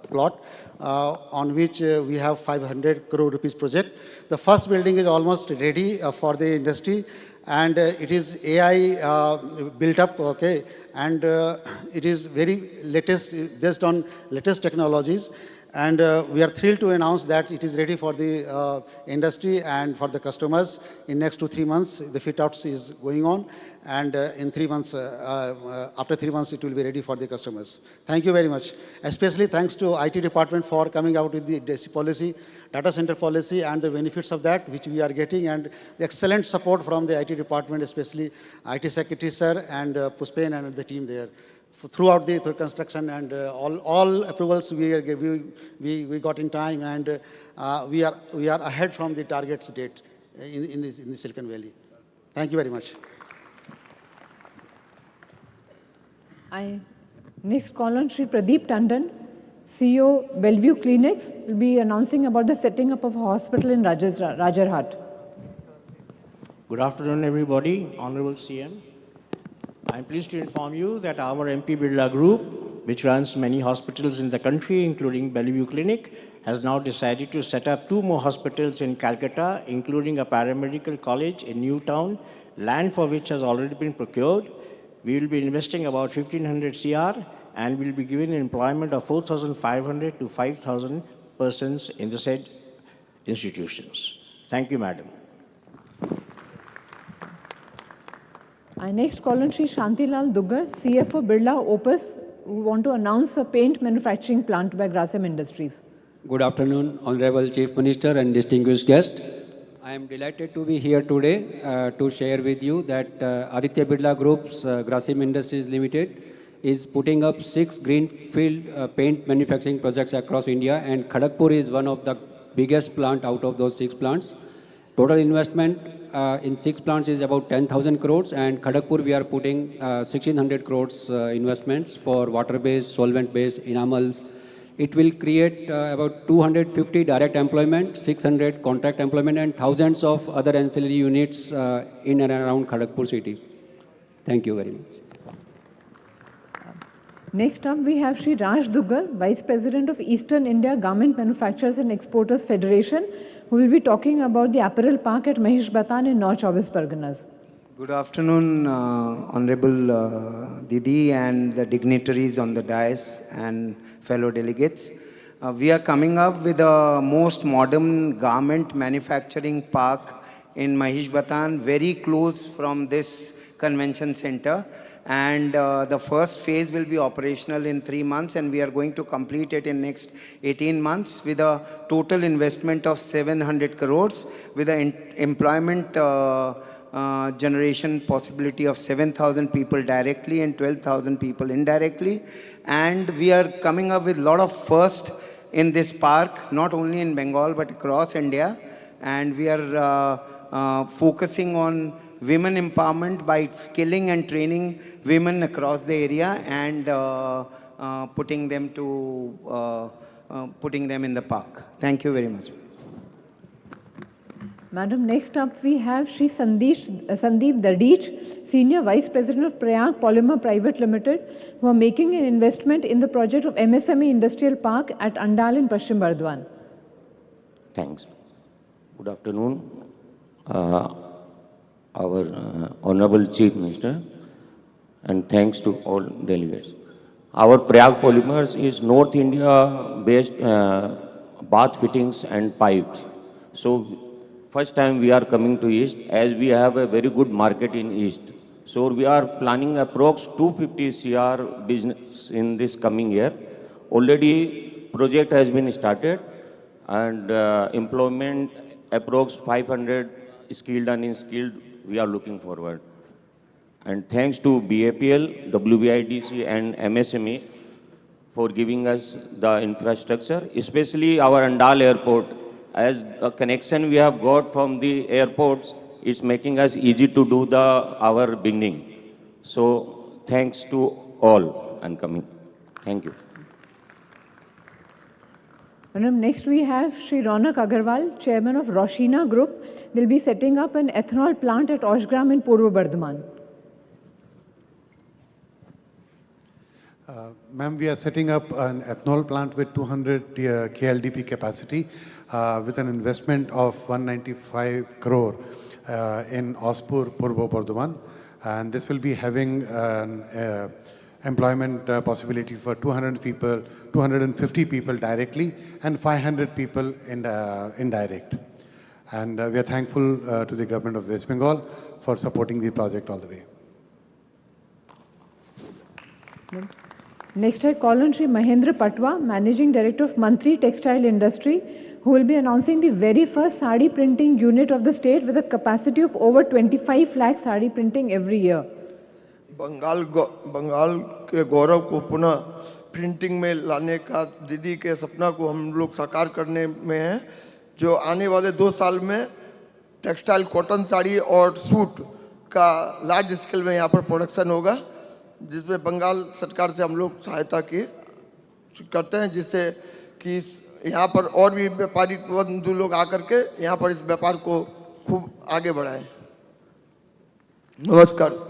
plot on which we have 500 crore rupees project. The first building is almost ready for the industry. And it is AI built up, okay, and it is very latest, based on latest technologies. And we are thrilled to announce that it is ready for the industry and for the customers. In next 2-3 months, the fit-outs is going on, and in 3 months, after 3 months, it will be ready for the customers. Thank you very much. Especially thanks to IT department for coming out with the DESI policy, data center policy, and the benefits of that, which we are getting, and the excellent support from the IT department, especially IT Secretary Sir and Pushpin and the team there. Throughout the construction, and all approvals we got in time, and we are ahead from the targets date in the Silicon Valley. Thank you very much. I next call on Shri Pradeep Tandon, CEO Bellevue Clinics, will be announcing about the setting up of a hospital in Rajarhat. Good afternoon, everybody. Honorable CM. I'm pleased to inform you that our MP Birla Group, which runs many hospitals in the country, including Bellevue Clinic, has now decided to set up 2 more hospitals in Calcutta, including a paramedical college in Newtown, land for which has already been procured. We will be investing about 1,500 CR and will be giving employment of 4,500 to 5,000 persons in the said institutions. Thank you, Madam. I next call on Shri Shantilal Duggar, CFO Birla Opus, who want to announce a paint manufacturing plant by Grasim Industries. Good afternoon, Honorable Chief Minister and distinguished guest. I am delighted to be here today to share with you that Aditya Birla Group's Grasim Industries Limited is putting up 6 greenfield paint manufacturing projects across India, and Kharagpur is one of the biggest plant out of those 6 plants. Total investment in 6 plants is about 10,000 crores, and Kharagpur we are putting 1,600 crores investments for water-based, solvent-based enamels. It will create about 250 direct employment, 600 contract employment, and thousands of other ancillary units in and around Kharagpur city. Thank you very much. Next up, we have Shri Raj Duggar, Vice President of Eastern India Garment Manufacturers and Exporters Federation, who will be talking about the apparel park at Maheshbatan in North Chaubish Parganas. Good afternoon, Honorable Didi and the dignitaries on the dais and fellow delegates. We are coming up with the most modern garment manufacturing park in Maheshbatan, very close from this Convention Center. And the first phase will be operational in 3 months, and we are going to complete it in next 18 months with a total investment of 700 crores with an employment generation possibility of 7,000 people directly and 12,000 people indirectly. And we are coming up with a lot of first in this park, not only in Bengal but across India. And we are focusing on women empowerment by skilling and training women across the area and putting them in the park. Thank you very much. Madam, next up we have Shri Sandeep Dadich, Senior Vice President of Prayag Polymer Private Limited, who are making an investment in the project of MSME Industrial Park at Andal in Paschim Bardwan. Thanks. Good afternoon. Our Honorable Chief Minister, and thanks to all delegates. Our Prayag Polymers is North India based bath fittings and pipes. So first time we are coming to East, as we have a very good market in East. So we are planning approx 250 CR business in this coming year. Already project has been started and employment approx 500 skilled and unskilled we are looking forward. And thanks to BAPL, WBIDC and MSME for giving us the infrastructure, especially our Andal airport. As a connection we have got from the airports, it's making us easy to do our beginning. So thanks to all and coming. Thank you. Madam, next we have Shri Ronak Agarwal, Chairman of Roshina Group. They'll be setting up an ethanol plant at Oshgram in Purva Bardhaman. Ma'am, we are setting up an ethanol plant with 200 KLDP capacity with an investment of 195 crore in Ospur, Purva Bardhaman. And this will be having an employment possibility for 250 people directly and 500 people indirect. And we are thankful to the government of West Bengal for supporting the project all the way. Next I call on Shri Mahendra Patwa, Managing Director of Mantri Textile Industry, who will be announcing the very first sari printing unit of the state with a capacity of over 25 lakh sari printing every year. Bengal के गौरव को पुनः printing में लाने का दीदी के सपना को हम लोग साकार करने में हैं, जो आने वाले 2 साल में टेक्सटाइल कॉटन साड़ी और सूट का लार्ज स्केल में यहाँ पर प्रोडक्शन होगा, जिसमें बंगाल सरकार से हम लोग सहायता की करते हैं, जिससे कि यहाँ पर और भी व्यापारी बंधु लोग आकर के यहाँ पर इस व्यापार को खूब आगे बढ़ाएं। नमस्कार।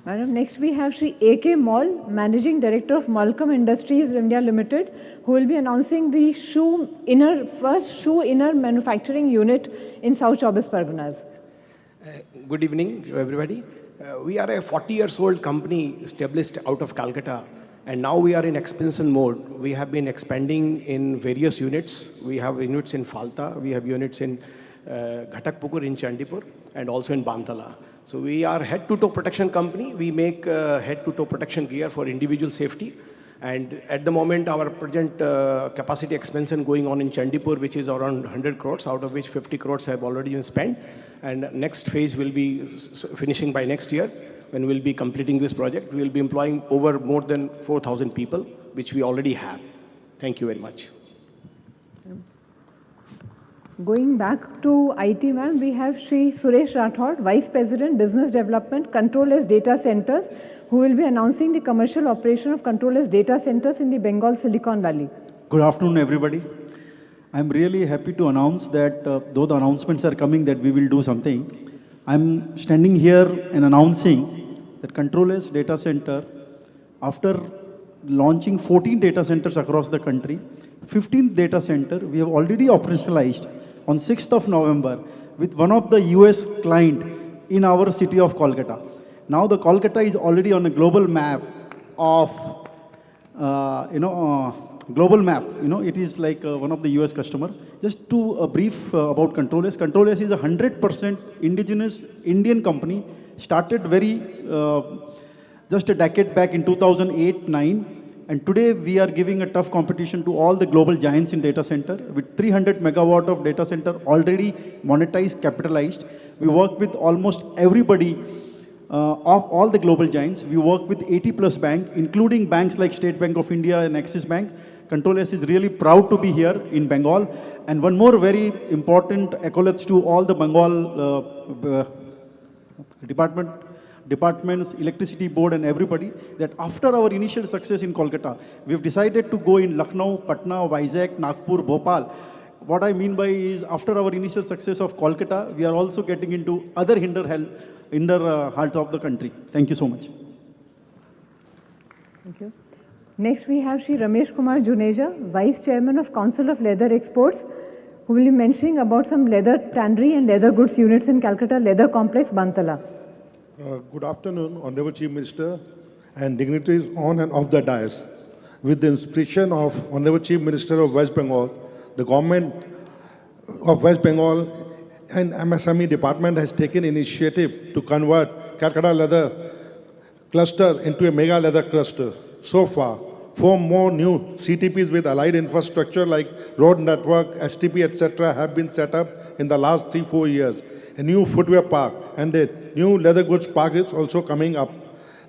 Madam, next we have Shri A.K. Mall, Managing Director of Malcolm Industries India Limited, who will be announcing the first shoe inner manufacturing unit in South Chobis Parganas. Good evening to everybody. We are a 40 years old company established out of Calcutta, and now we are in expansion mode. We have been expanding in various units. We have units in Falta, we have units in Ghatakpukur in Chandipur, and also in Bantala. So we are head-to-toe protection company. We make head-to-toe protection gear for individual safety. And at the moment, our present capacity expansion going on in Chandipur, which is around 100 crores, out of which 50 crores have already been spent. And next phase will be finishing by next year, when we'll be completing this project. We will be employing over more than 4,000 people, which we already have. Thank you very much. Going back to IT, ma'am, we have Shri Suresh Rathod, Vice President, Business Development, Control-less Data Centers, who will be announcing the commercial operation of control-less data centers in the Bengal Silicon Valley. Good afternoon, everybody. I'm really happy to announce that though the announcements are coming that we will do something, I'm standing here and announcing that control-less data center, after launching 14 data centers across the country, 15th data center we have already operationalized on 6th of November with one of the US client in our city of Kolkata. Now the Kolkata is already on a global map of global map. It is like one of the US customer. Just to brief about Control S. Control S is a 100% indigenous Indian company, started very, just a decade back in 2008-9. And today we are giving a tough competition to all the global giants in data center with 300 megawatt of data center already monetized, capitalized. We work with almost everybody of all the global giants. We work with 80 plus banks, including banks like State Bank of India and Axis Bank. Control S is really proud to be here in Bengal. And one more very important accolades to all the Bengal departments, electricity board and everybody, that after our initial success in Kolkata, we've decided to go in Lucknow, Patna, Vizag, Nagpur, Bhopal. What I mean by is after our initial success of Kolkata, we are also getting into other heart of the country. Thank you so much. Thank you. Next we have Shri Ramesh Kumar Juneja, Vice Chairman of Council of Leather Exports, who will be mentioning about some leather tannery and leather goods units in Calcutta Leather Complex, Bantala. Good afternoon, Honorable Chief Minister and dignitaries on and off the dais. With the inspiration of Honorable Chief Minister of West Bengal, the government of West Bengal and MSME department has taken initiative to convert Calcutta leather cluster into a mega leather cluster. So far, 4 more new CTPs with allied infrastructure like road network, STP, etc. have been set up in the last 3-4 years. A new footwear park and a new leather goods park is also coming up.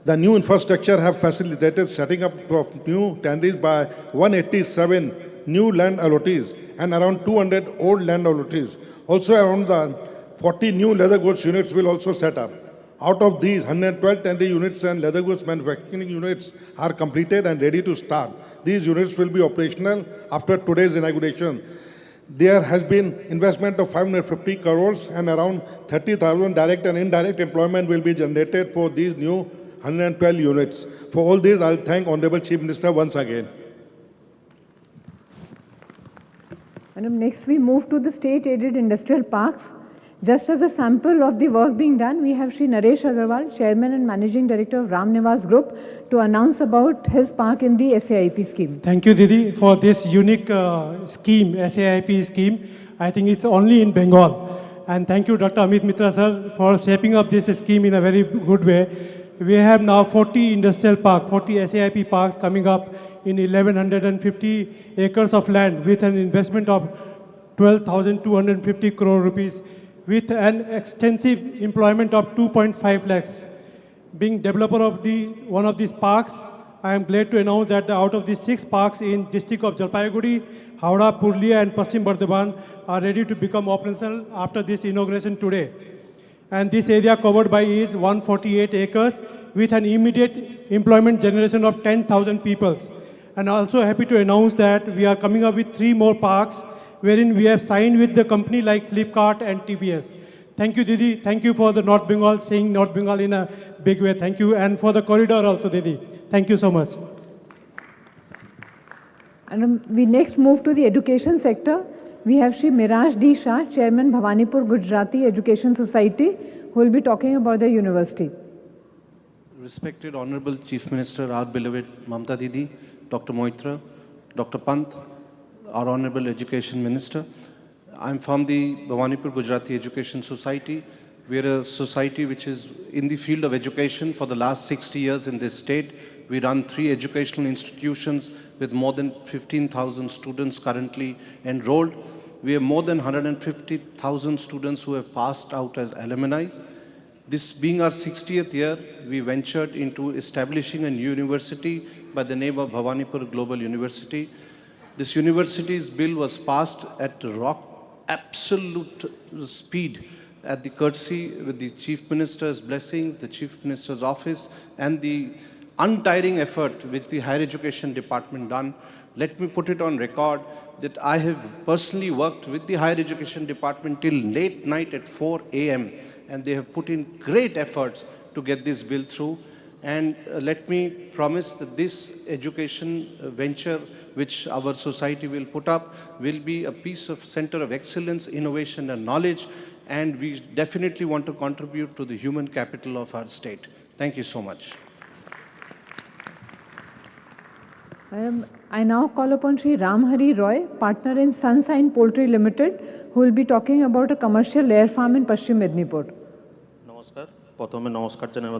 The new infrastructure have facilitated setting up of new tanneries by 187 new land allottees and around 200 old land allottees. Also around the 40 new leather goods units will also set up. Out of these, 112 tannery units and leather goods manufacturing units are completed and ready to start. These units will be operational after today's inauguration. There has been investment of 550 crores and around 30,000 direct and indirect employment will be generated for these new 112 units. For all this, I'll thank Honorable Chief Minister once again. And next we move to the state-aided industrial parks. Just as a sample of the work being done, we have Shri Naresh Agarwal, Chairman and Managing Director of Ram Nivas Group, to announce about his park in the SAIP scheme. Thank you, Didi, for this unique scheme, SAIP scheme. I think it's only in Bengal. And thank you, Dr. Amit Mitra, sir, for shaping up this scheme in a very good way. We have now 40 industrial parks, 40 SAIP parks coming up in 1,150 acres of land with an investment of 12,250 crore rupees, with an extensive employment of 2.5 lakhs. Being developer of one of these parks, I am glad to announce that out of these 6 parks in district of Jalpaiguri, Howrah, Purlia and Paschim Bardhaman are ready to become operational after this inauguration today. And this area covered by is 148 acres with an immediate employment generation of 10,000 people. And also happy to announce that we are coming up with 3 more parks wherein we have signed with the company like Flipkart and TVS. Thank you, Didi. Thank you for the North Bengal, seeing North Bengal in a big way. Thank you. And for the corridor also, Didi. Thank you so much. And we next move to the education sector. We have Shri Miraj D. Shah, Chairman Bhawanipur Gujarati Education Society, who will be talking about the university. Respected Honorable Chief Minister, our beloved Mamta Didi, Dr. Moitra, Dr. Pant, our Honorable Education Minister. I'm from the Bhawanipur Gujarati Education Society. We're a society which is in the field of education for the last 60 years in this state. We run 3 educational institutions with more than 15,000 students currently enrolled. We have more than 150,000 students who have passed out as alumni. This being our 60th year, we ventured into establishing a new university by the name of Bhawanipur Global University. This university's bill was passed at absolute speed at the courtesy with the Chief Minister's blessings, the Chief Minister's office, and the untiring effort which the Higher Education Department done. Let me put it on record that I have personally worked with the Higher Education Department till late night at 4 a.m. and they have put in great efforts to get this bill through. And let me promise that this education venture which our society will put up will be a piece of center of excellence, innovation and knowledge, and we definitely want to contribute to the human capital of our state. Thank you so much. I now call upon Sri Ramhari Roy, partner in Sunshine Poultry Limited, who will be talking about a commercial layer farm in Paschim Mednipur. নমস্কার, প্রথমে নমস্কার জানাই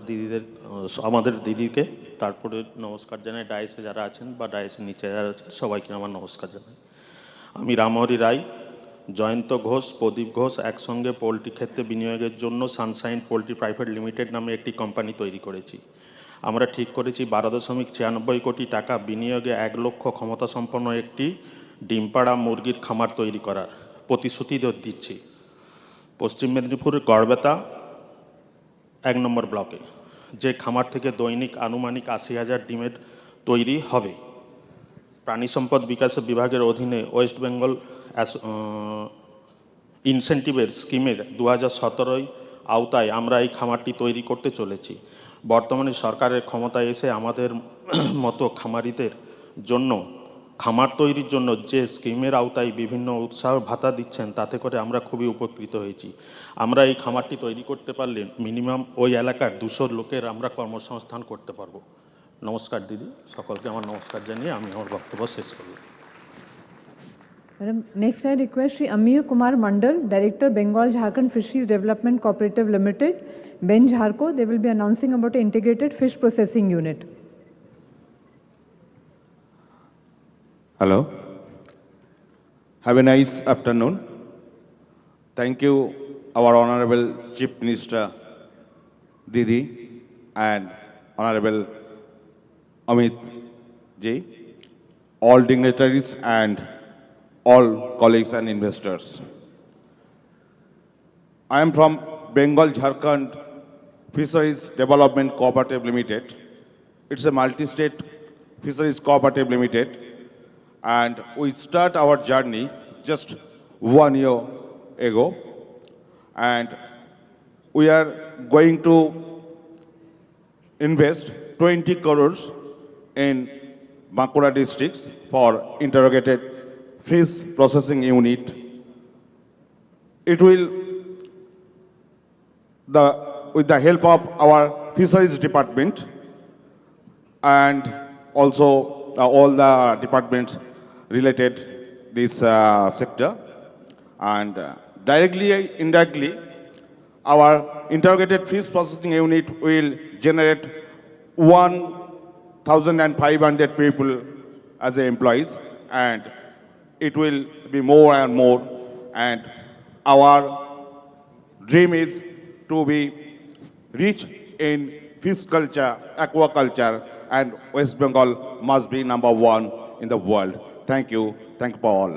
আমাদের দিদিকে, তারপরে নমস্কার জানাই ডায়াসে যারা আছেন বা ডায়াসের নিচে যারা আছেন সবাইকে আমার নমস্কার জানাই। আমি রামহরি রায়, জয়ন্ত ঘোষ, প্রদীপ ঘোষ একসঙ্গে পোলট্রি ক্ষেত্রে বিনিয়োগের জন্য সানশাইন পোলট্রি প্রাইভেট লিমিটেড নামে একটি কোম্পানি তৈরি করেছি। আমরা ঠিক করেছি 12.96 কোটি টাকা বিনিয়োগে 1 লক্ষ ক্ষমতাসম্পন্ন একটি ডিমপাড়া মুরগির খামার তৈরি করার প্রতিশ্রুতি দিচ্ছি। পশ্চিম মেদিনীপুরের গড়বেতা 1 নম্বর ব্লকে, যে খামার থেকে দৈনিক আনুমানিক 80,000 ডিমের তৈরি হবে। প্রাণী সম্পদ বিকাশ বিভাগের অধীনে ওয়েস্ট বেঙ্গল ইনসেন্টিভের স্কিমের 2017 আওতায় আমরা এই খামারটি তৈরি করতে চলেছি। বর্তমানে সরকারের ক্ষমতায় এসে আমাদের মতো খামারিদের জন্য খামার তৈরির জন্য যে স্কিমের আওতায় বিভিন্ন উৎসাহ ভাতা দিচ্ছেন, তাতে করে আমরা খুবই উপকৃত হয়েছি। আমরা এই খামারটি তৈরি করতে পারলে মিনিমাম ওই এলাকার 200 লোকের আমরা কর্মসংস্থান করতে পারবো। নমস্কার দিদি, সকলকে আমার নমস্কার জানিয়ে আমি আমার বক্তব্য শেষ করব। Next I request Sri Amiya Kumar Mandal, Director Bengal Jharkhand Fisheries Development Cooperative Limited, Ben Jharko. They will be announcing about an integrated fish processing unit. Hello. Have a nice afternoon. Thank you, our Honorable Chief Minister Didi and Honorable Amit Ji, all dignitaries and all colleagues and investors. I am from Bengal Jharkhand Fisheries Development Cooperative Limited. It's a multi-state fisheries cooperative limited, and we start our journey just 1 year ago, and we are going to invest 20 crores in Bankura districts for integrated fish processing unit. It will, with the help of our fisheries department and also all the departments related this sector, and directly, indirectly, our integrated fish processing unit will generate 1,500 people as the employees, and it will be more and more, and our dream is to be rich in fish culture, aquaculture, and West Bengal must be #1 in the world. Thank you for all.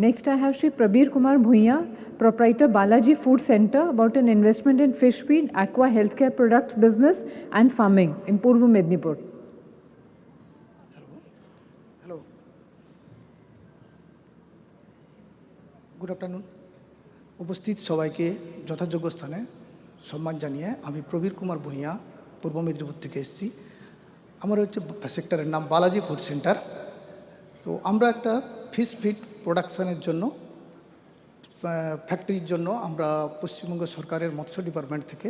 Next I have Sri Prabir Kumar Bhuiya, Proprietor Balaji Food Center, about an investment in fish feed, aqua healthcare products business and farming in Purva Mednipur. Good afternoon. উপস্থিত সবাইকে যথাযোগ্য স্থানে সম্মান জানিয়ে আমি প্রবীর কুমার ভূঁইয়া পূর্ব মেদিনীপুর থেকে এসেছি। আমার হচ্ছে সেক্টরের নাম বালাজি ফুড সেন্টার। তো আমরা একটা ফিশ ফিড প্রোডাকশানের জন্য ফ্যাক্টরির জন্য আমরা পশ্চিমবঙ্গ সরকারের মৎস্য ডিপার্টমেন্ট থেকে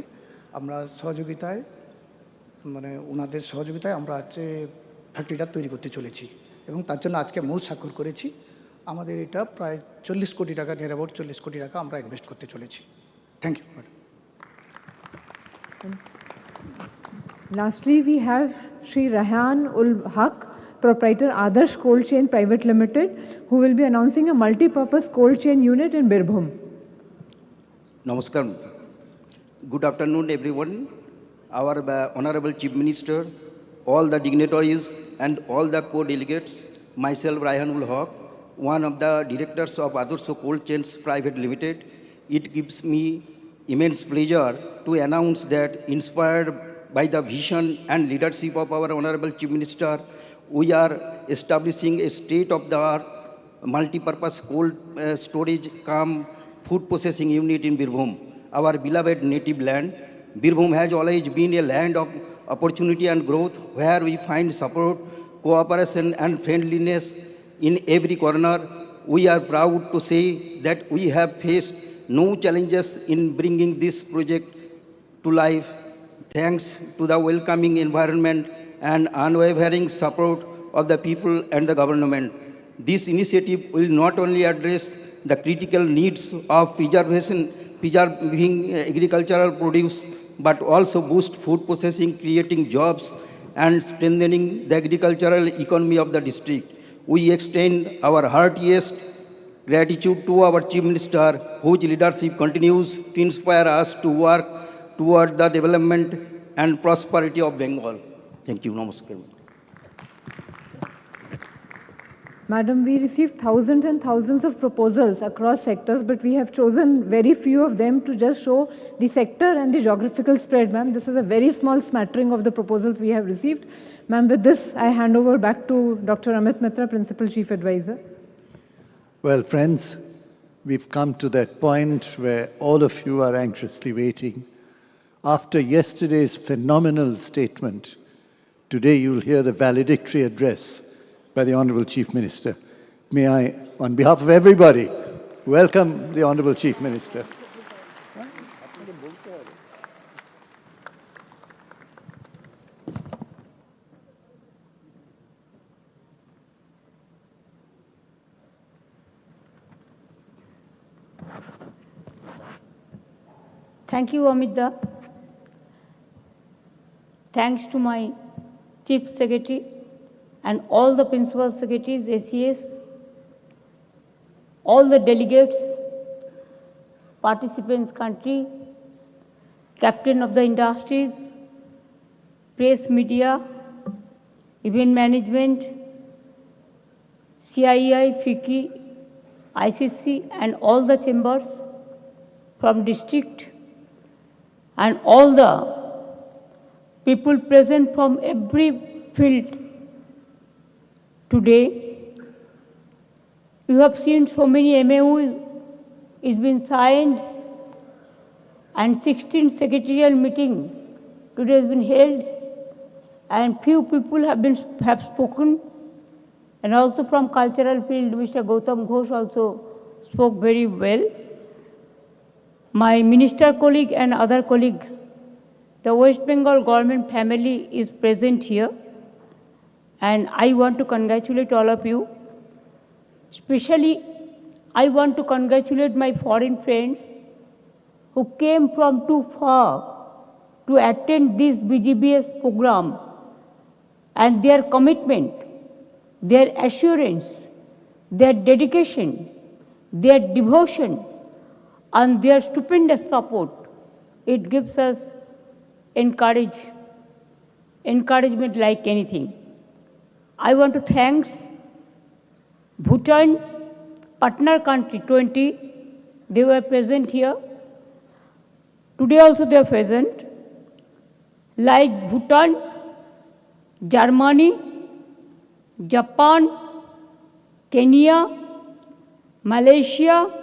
আমরা সহযোগিতায় ওনাদের সহযোগিতায় আমরা হচ্ছে ফ্যাক্টরিটা তৈরি করতে চলেছি, এবং তার জন্য আজকে মূল স্বাক্ষর করেছি। আমাদের এটা প্রায় 40 কোটি টাকা, নিয়ার অ্যাবাউট 40 কোটি টাকা আমরা ইনভেস্ট করতে চলেছি। Thank you madam. Lastly, we have Sri Rahan ul Haq, Proprietor Adarsh Cold Chain Private Limited, who will be announcing a multi-purpose cold chain unit in Birbhum. Namaskar. Good afternoon, everyone. Our Honorable Chief Minister, all the dignitaries and all the co-delegates, myself Rahan ul Haq, one of the directors of Adarsh Cold Chains Private Limited. It gives me immense pleasure to announce that, inspired by the vision and leadership of our Honorable Chief Minister, we are establishing a state-of-the-art multi-purpose cold storage cum food processing unit in Birbhum, our beloved native land. Birbhum has always been a land of opportunity and growth, where we find support, cooperation and friendliness in every corner. We are proud to say that we have faced no challenges in bringing this project to life, thanks to the welcoming environment and unwavering support of the people and the government. This initiative will not only address the critical needs of preserving agricultural produce, but also boost food processing, creating jobs, and strengthening the agricultural economy of the district. We extend our heartiest gratitude to our Chief Minister, whose leadership continues to inspire us to work toward the development and prosperity of Bengal. Thank you. Namaskar. Madam, we received thousands and thousands of proposals across sectors, but we have chosen very few of them to just show the sector and the geographical spread, ma'am. This is a very small smattering of the proposals we have received. Ma'am, with this, I hand over back to Dr. Amit Mitra, Principal Chief Advisor. Well, friends, we've come to that point where all of you are anxiously waiting. After yesterday's phenomenal statement, today you'll hear the valedictory address by the Honorable Chief Minister. May I, on behalf of everybody, welcome the Honorable Chief Minister. Thank you, Amita. Thanks to my Chief Secretary and all the Principal Secretaries, ACS, all the delegates, participants country, Captain of the Industries, press media, event management, CII, FICCI, ICC, and all the chambers from district, and all the people present from every field today. You have seen so many MOUs is been signed and 16 secretarial meeting today has been held, and few people have spoken, and also from cultural field Mr. Gautam Ghosh also spoke very well. My minister colleague and other colleagues, the West Bengal government family is present here, and I want to congratulate all of you. Especially, I want to congratulate my foreign friends who came from too far to attend this BGBS program, and their commitment, their assurance, their dedication, their devotion, and their stupendous support, it gives us encouragement like anything. I want to thank Bhutan, partner country 20, they were present here. Today also they are present. Like Bhutan, Germany, Japan, Kenya, Malaysia,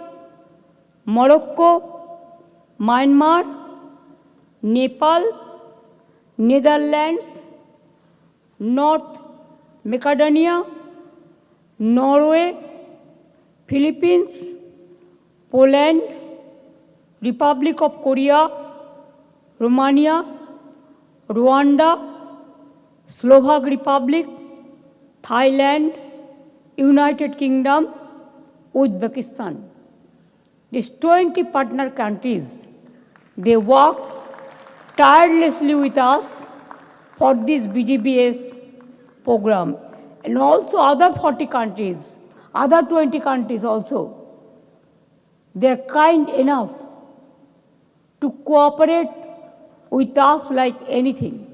Morocco, Myanmar, Nepal, Netherlands, North Macedonia, Norway, Philippines, Poland, Republic of Korea, Romania, Rwanda, Slovak Republic, Thailand, United Kingdom, Uzbekistan. These 20 partner countries, they worked tirelessly with us for this BGBS program. And also other 40 countries, other 20 countries also, they are kind enough to cooperate with us like anything.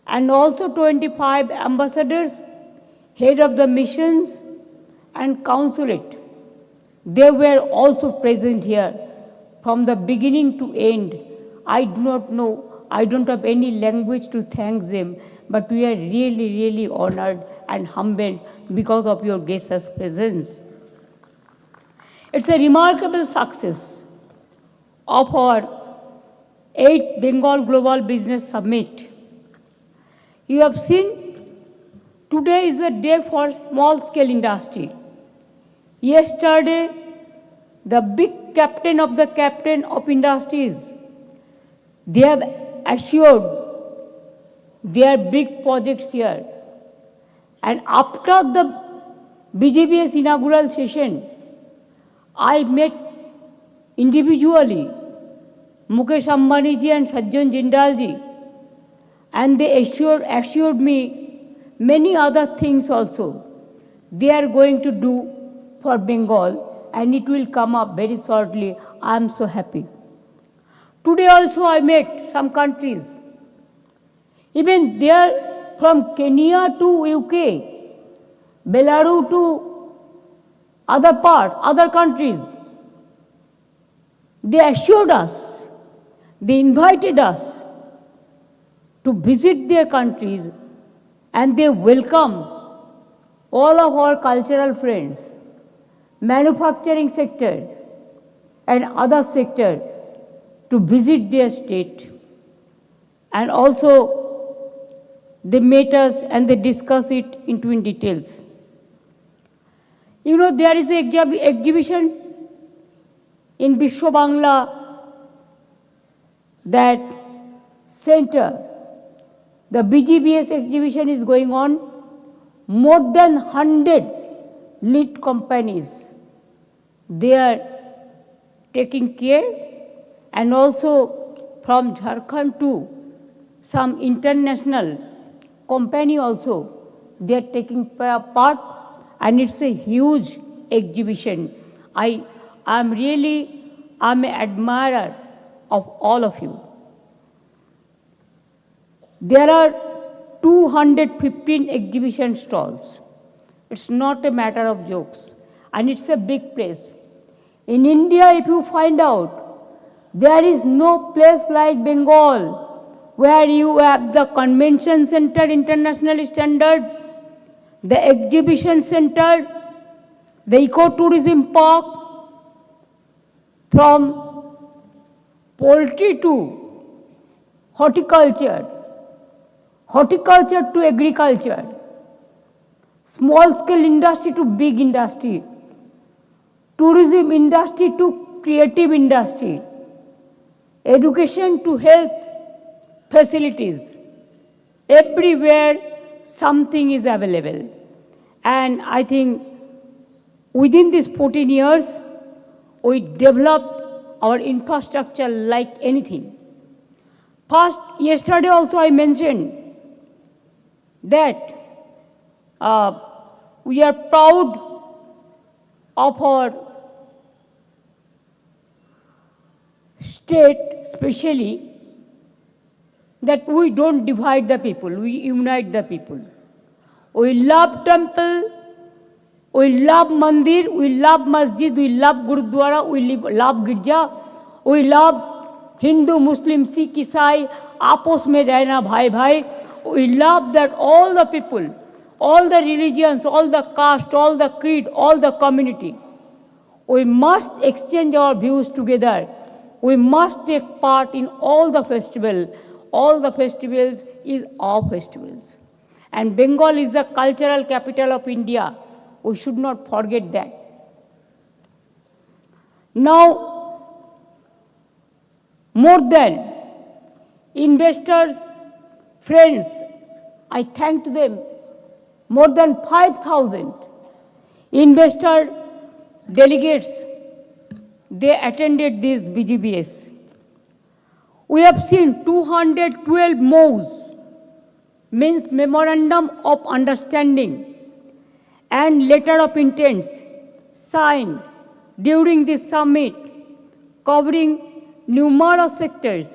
And also 25 ambassadors, head of the missions and consulate, they were also present here from the beginning to end. I do not know, I don't have any language to thank them, but we are really, really honored and humbled because of your gracious presence. It's a remarkable success of our 8th Bengal Global Business Summit. You have seen today is a day for small-scale industry. Yesterday, the big captain of industries, they have assured There are big projects here. And after the BJP's inaugural session, I met individually Mukesh Ambani ji and Sajjan Jindal ji, and they assured me many other things also they are going to do for Bengal, and it will come up very shortly. I am so happy. Today also I met some countries. Even there, from Kenya to UK, Belarus to other countries, they assured us, they invited us to visit their countries, and they welcome all of our cultural friends, manufacturing sector and other sector to visit their state. And also they met us and they discuss it in details. You know, there is an exhibition in Vishwa Bangla, that center. The BGBS exhibition is going on. More than 100 lead companies, they are taking care, and also from Jharkhand to some international company also, they are taking part, and it's a huge exhibition. I'm an admirer of all of you. There are 215 exhibition stalls. It's not a matter of jokes, and it's a big place. In India, if you find out, there is no place like Bengal where you have the convention center, international standard, the exhibition center, the ecotourism park, from poultry to horticulture, horticulture to agriculture, small scale industry to big industry, tourism industry to creative industry, education to health facilities. Everywhere something is available. And I think within these 14 years, we developed our infrastructure like anything. First, yesterday also I mentioned that we are proud of our state, especially that we don't divide the people, we unite the people. We love temple, we love mandir, we love masjid, we love gurudwara, we love girja, we love Hindu, Muslim, Sikh, Isai, आपस में रहना भाई भाई. We love that all the people, all the religions, all the caste, all the creed, all the community, we must exchange our views together. We must take part in all the festivals. All the festivals is our festivals. And Bengal is the cultural capital of India. We should not forget that. Now, more than investors, friends, I thank them, more than 5,000 investor delegates, they attended this BGBS. We have seen 212 MOUs, means Memorandum of Understanding and Letter of Intents, signed during this summit, covering numerous sectors,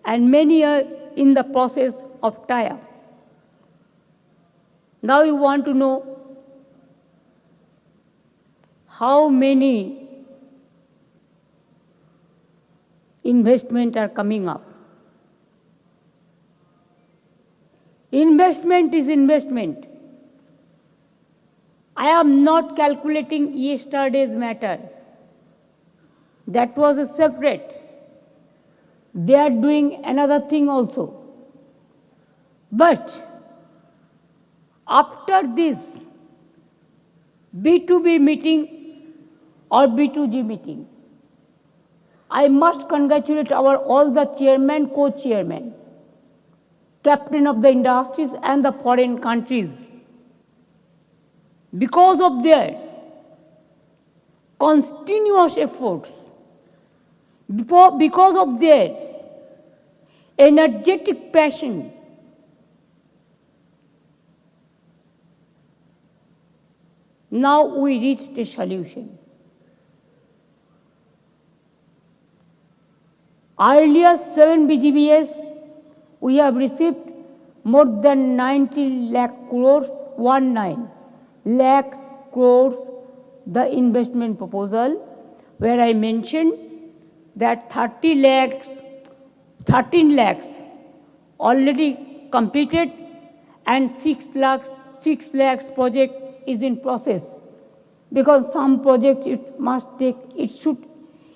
and many are in the process of tie-up. Now you want to know how many investment are coming up. Investment is investment. I am not calculating yesterday's matter. That was a separate. They are doing another thing also. But after this B2B meeting or B2G meeting, I must congratulate all the chairman, co-chairman. captain of the industries and the foreign countries. Because of their continuous efforts, because of their energetic passion, now we reached a solution. Earlier 7 BGBS, we have received more than 90 lakh crores, 19 lakh crores, the investment proposal, where I mentioned that 13 lakhs already completed and 6 lakhs project is in process. Because some projects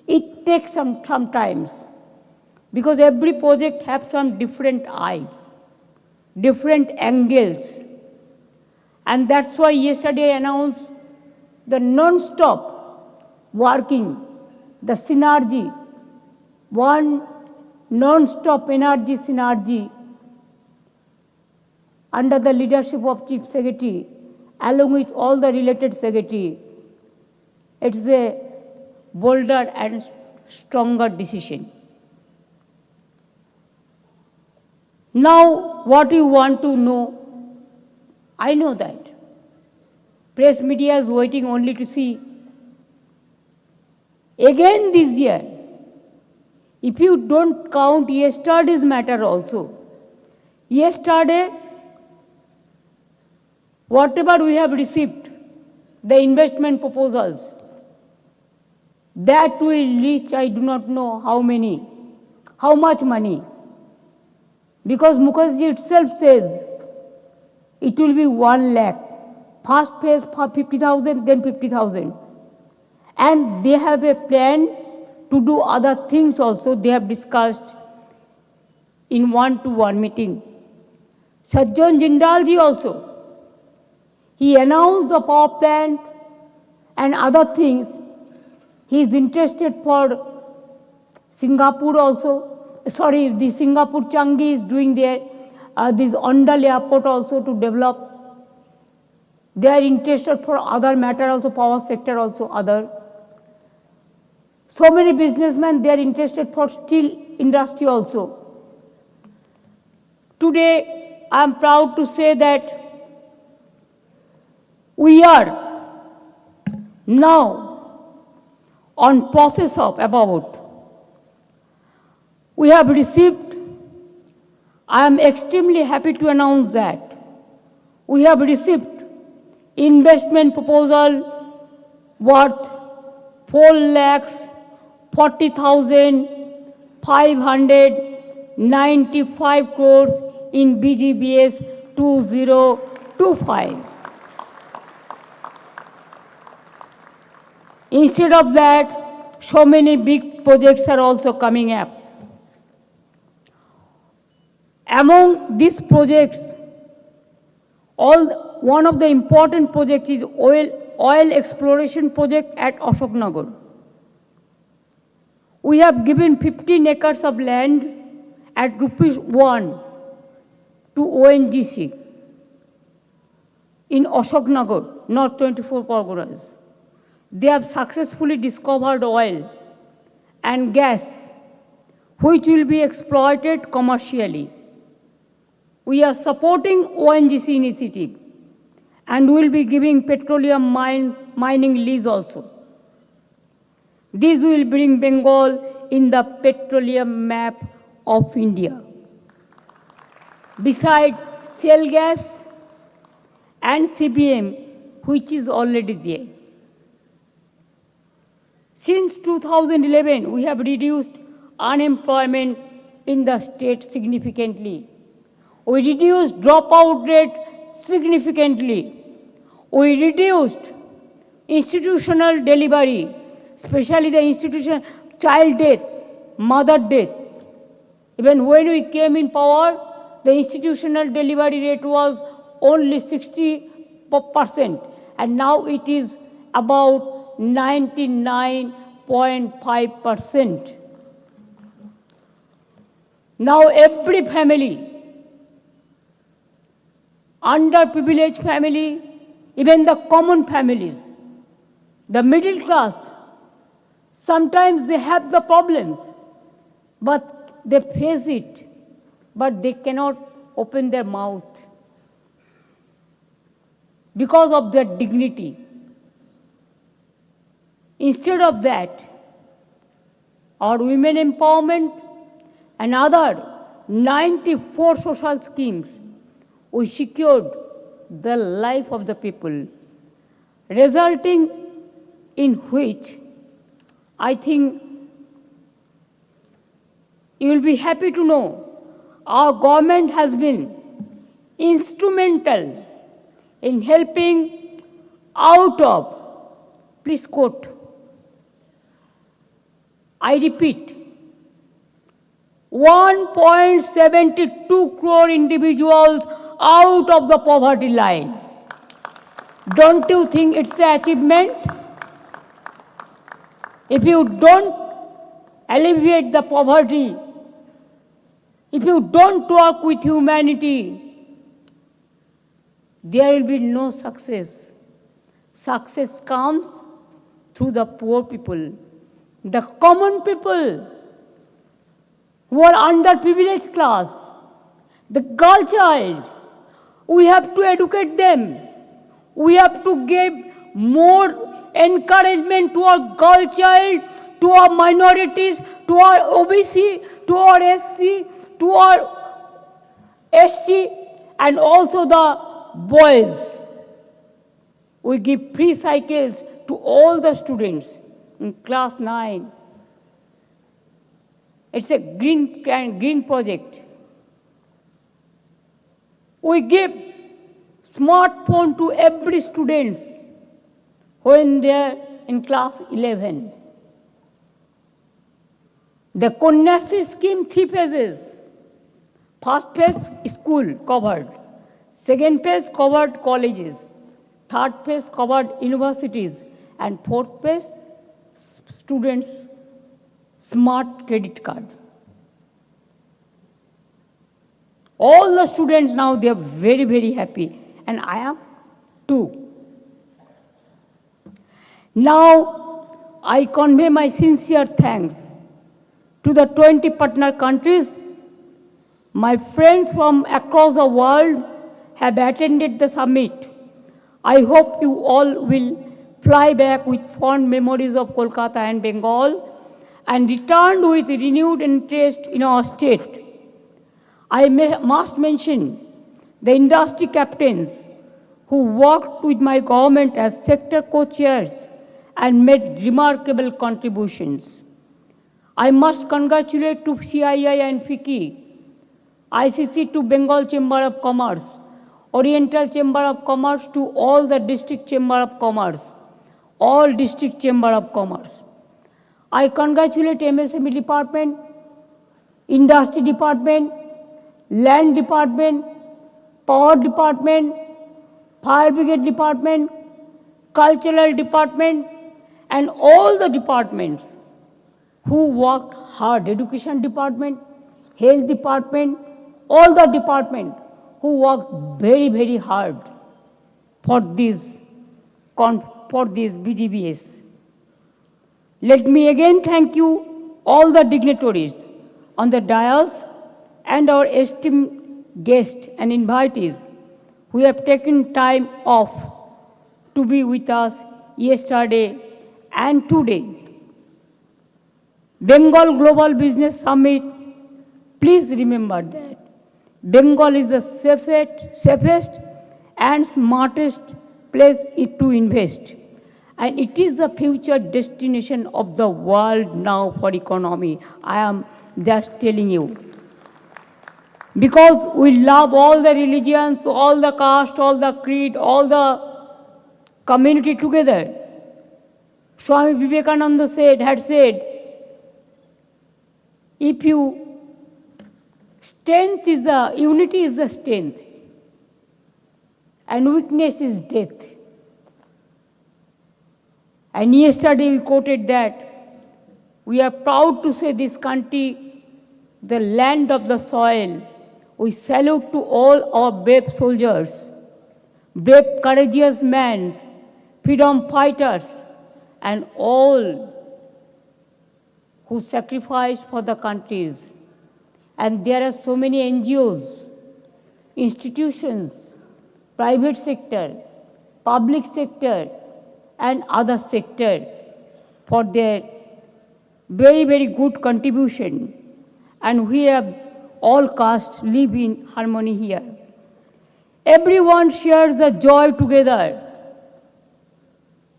it takes some times. Because every project has some different eye, different angles. And that's why yesterday I announced the non-stop working, the synergy, one non-stop energy synergy under the leadership of Chief Secretary, along with all the related secretary. It's a bolder and stronger decision. Now, what you want to know, I know that. Press media is waiting only to see. Again this year, if you don't count yesterday's matter also, yesterday, whatever we have received, the investment proposals, that will reach, I do not know how much money. Because Mukherjee itself says it will be 1 lakh. First phase for 50,000, then 50,000. And they have a plan to do other things also. They have discussed in one-to-one meeting. Sajjan Jindal ji also, he announced the power plant and other things. He is interested for Singapore also. Sorry, the Singapore Changi is doing their, this Ondal airport also to develop. They are interested for other matter also, power sector also, other. So many businessmen, they are interested for steel industry also. Today, I am proud to say that we are now on process of about, we have received, I am extremely happy to announce that, we have received investment proposal worth 4,40,595 crores in BGBS 2025. Instead of that, so many big projects are also coming up. Among these projects, one of the important projects is oil exploration project at Ashoknagar. We have given 15 acres of land at ₹1 to ONGC in Ashoknagar, North 24 Parganas. They have successfully discovered oil and gas, which will be exploited commercially. We are supporting ONGC initiative and will be giving petroleum mining lease also. This will bring Bengal in the petroleum map of India. Besides shale gas and CBM, which is already there. Since 2011, we have reduced unemployment in the state significantly. We reduced dropout rate significantly. We reduced institutional delivery, especially the institutional child death, mother death. Even when we came in power, the institutional delivery rate was only 60%, and now it is about 99.5%. Now every family underprivileged family, even the common families, the middle class, sometimes they have the problems, but they face it, but they cannot open their mouth because of their dignity. Instead of that, our women empowerment and other 94 social schemes, we secured the life of the people, resulting in which I think you will be happy to know our government has been instrumental in helping out of, please quote, I repeat, 1.72 crore individuals out of the poverty line. Don't you think it's an achievement? If you don't alleviate the poverty, if you don't work with humanity, there will be no success. Success comes through the poor people, the common people who are underprivileged class, the girl child. We have to educate them. We have to give more encouragement to our girl child, to our minorities, to our OBC, to our SC, to our ST, and also the boys. We give free cycles to all the students in class 9. It's a green project. We give smartphone to every student when they are in class 11. The Konyasri scheme, 3 phases. First phase, school covered. Second phase covered colleges. Third phase covered universities. And fourth phase, students' smart credit card. All the students now, they are very, very happy. And I am too. Now, I convey my sincere thanks to the 20 partner countries. My friends from across the world have attended the summit. I hope you all will fly back with fond memories of Kolkata and Bengal and return with renewed interest in our state. I must mention the industry captains who worked with my government as sector co-chairs and made remarkable contributions. I must congratulate to CII and FICCI, ICC to Bengal Chamber of Commerce, Oriental Chamber of Commerce to all the District Chamber of Commerce, all District Chamber of Commerce. I congratulate MSME Department, Industry Department, Land Department, Power Department, Fire Brigade Department, Cultural Department, and all the departments who worked hard, Education Department, Health Department, all the departments who worked very, very hard for this BGBS. Let me again thank you, all the dignitaries on the dais and our esteemed guests and invitees who have taken time off to be with us yesterday and today. Bengal Global Business Summit, please remember that Bengal is the safest and smartest place to invest. And it is the future destination of the world now for economy. I am just telling you. Because we love all the religions, all the caste, all the creed, all the community together. Swami Vivekananda had said, if you, unity is the strength, and weakness is death. And yesterday we quoted that we are proud to say this country, the land of the soil. We salute to all our brave soldiers brave, courageous men, freedom fighters, and all who sacrificed for the countries. And there are so many NGOs, institutions, private sector, public sector, and other sector for their very, very good contribution. And we have all castes live in harmony here. Everyone shares the joy together.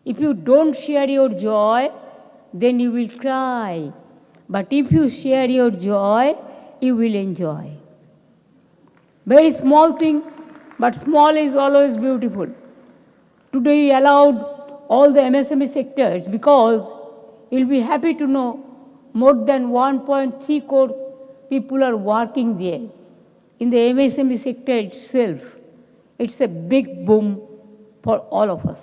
If you don't share your joy, then you will cry. But if you share your joy, you will enjoy. Very small thing, but small is always beautiful. Today we allowed all the MSME sectors because you'll be happy to know more than 1.3 crore people are working there. In the MSME sector itself, it's a big boom for all of us.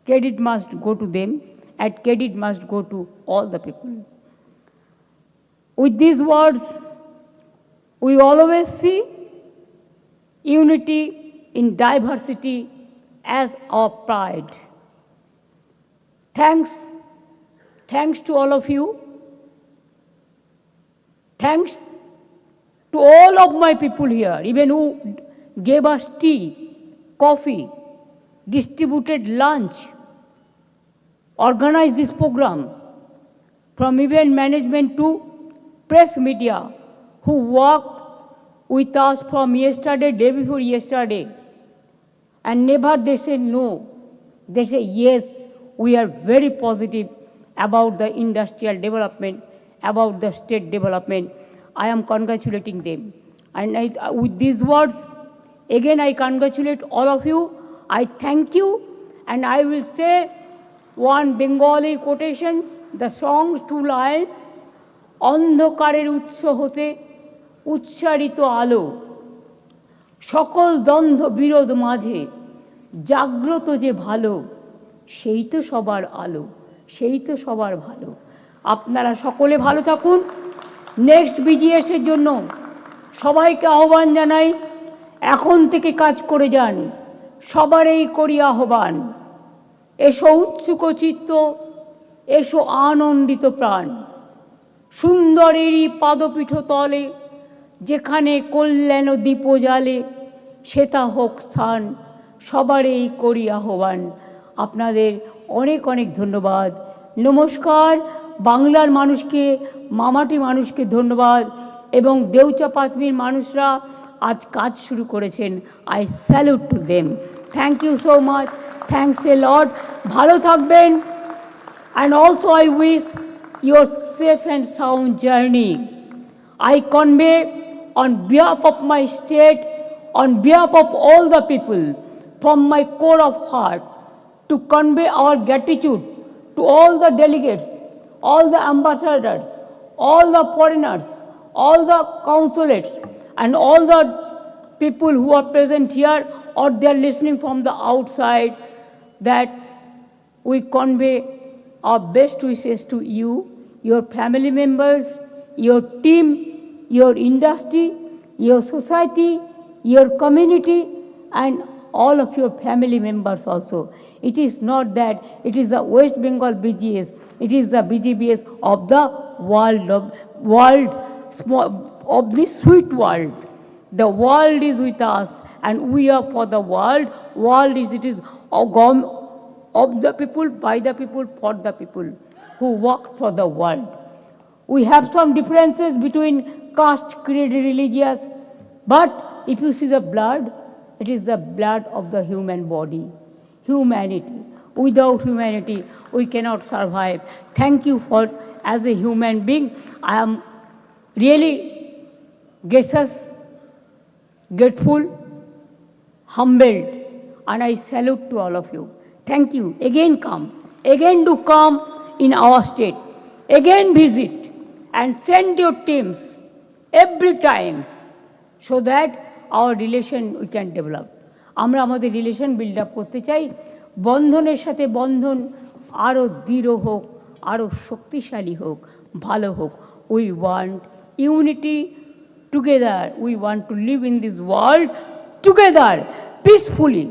Credit must go to them, and credit must go to all the people. With these words, we always see unity in diversity as our pride. Thanks to all of you. Thanks to all of my people here, even who gave us tea, coffee, distributed lunch, organized this program, from event management to press media, who worked with us from yesterday, day before yesterday, and never they say no. They say yes, we are very positive about the industrial development, about the state development. I am congratulating them. And with these words, again I congratulate all of you. I thank you, and I will say one Bengali quotations, the song's 2 lines, অন্ধকারের উৎস হতে উচ্চারিত আলো, সকল দ্বন্দ্ব বিরোধ মাঝে জাগ্রত যে ভালো, সেই তো সবার আলো, সেই তো সবার ভালো। আপনারা সকলে ভালো থাকুন। নেক্সট বিজিএসের জন্য সবাইকে আহ্বান জানাই, এখন থেকে কাজ করে যান, সবারই করি আহ্বান। এসো উৎসুক চিত্ত, এসো আনন্দিত প্রাণ, সুন্দরেরই পাদপীঠ তলে, যেখানে কল্যাণ দীপ জ্বালে, সেটা হোক স্থান, সবারই করি আহ্বান। আপনাদের অনেক অনেক ধন্যবাদ। নমস্কার। বাংলার মানুষকে, মামাটি মানুষকে ধন্যবাদ, এবং দেউচা পাঁচমির মানুষরা আজ কাজ শুরু করেছেন। I salute to them. Thank you so much. Thanks a lot. ভালো থাকবেন। And also I wish your safe and sound journey. I convey on behalf of my state, on behalf of all the people, from my core of heart, to convey our gratitude to all the delegates, all the ambassadors, all the foreigners, all the consulates, and all the people who are present here or they are listening from the outside, that we convey our best wishes to you, your family members, your team, your industry, your society, your community, and all of your family members also. It is not that it is the West Bengal BGS, it is the BGBS of the world, of this sweet world. The world is with us, and we are for the world. World is, it is of the people, by the people, for the people, who work for the world. We have some differences between caste, creed, religious, but if you see the blood, it is the blood of the human body, humanity. Without humanity, we cannot survive. Thank you for, as a human being, I am really gracious, grateful, humbled, and I salute to all of you. Thank you. Again come, again do come in our state, again visit and send your teams every time, so that our relation we can develop. আমরা আমাদের relation build up করতে চাই। বন্ধনের সাথে বন্ধন আরও দৃঢ় হোক, আরও শক্তিশালী হোক, ভালো হোক। We want unity together, we want to live in this world together, peacefully,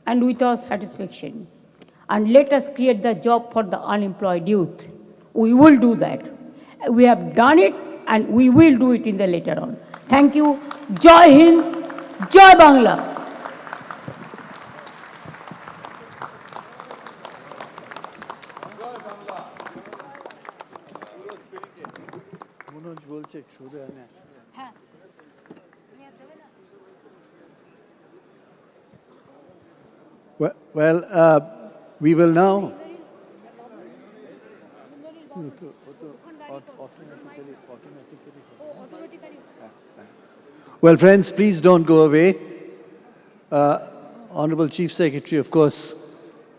and with our satisfaction. And let us create the job for the unemployed youth. We will do that. We have done it and we will do it in the later on. Thank you. Jai Hind, Jai Bangla. We will now. Well, friends, please don't go away. Honorable Chief Secretary, of course,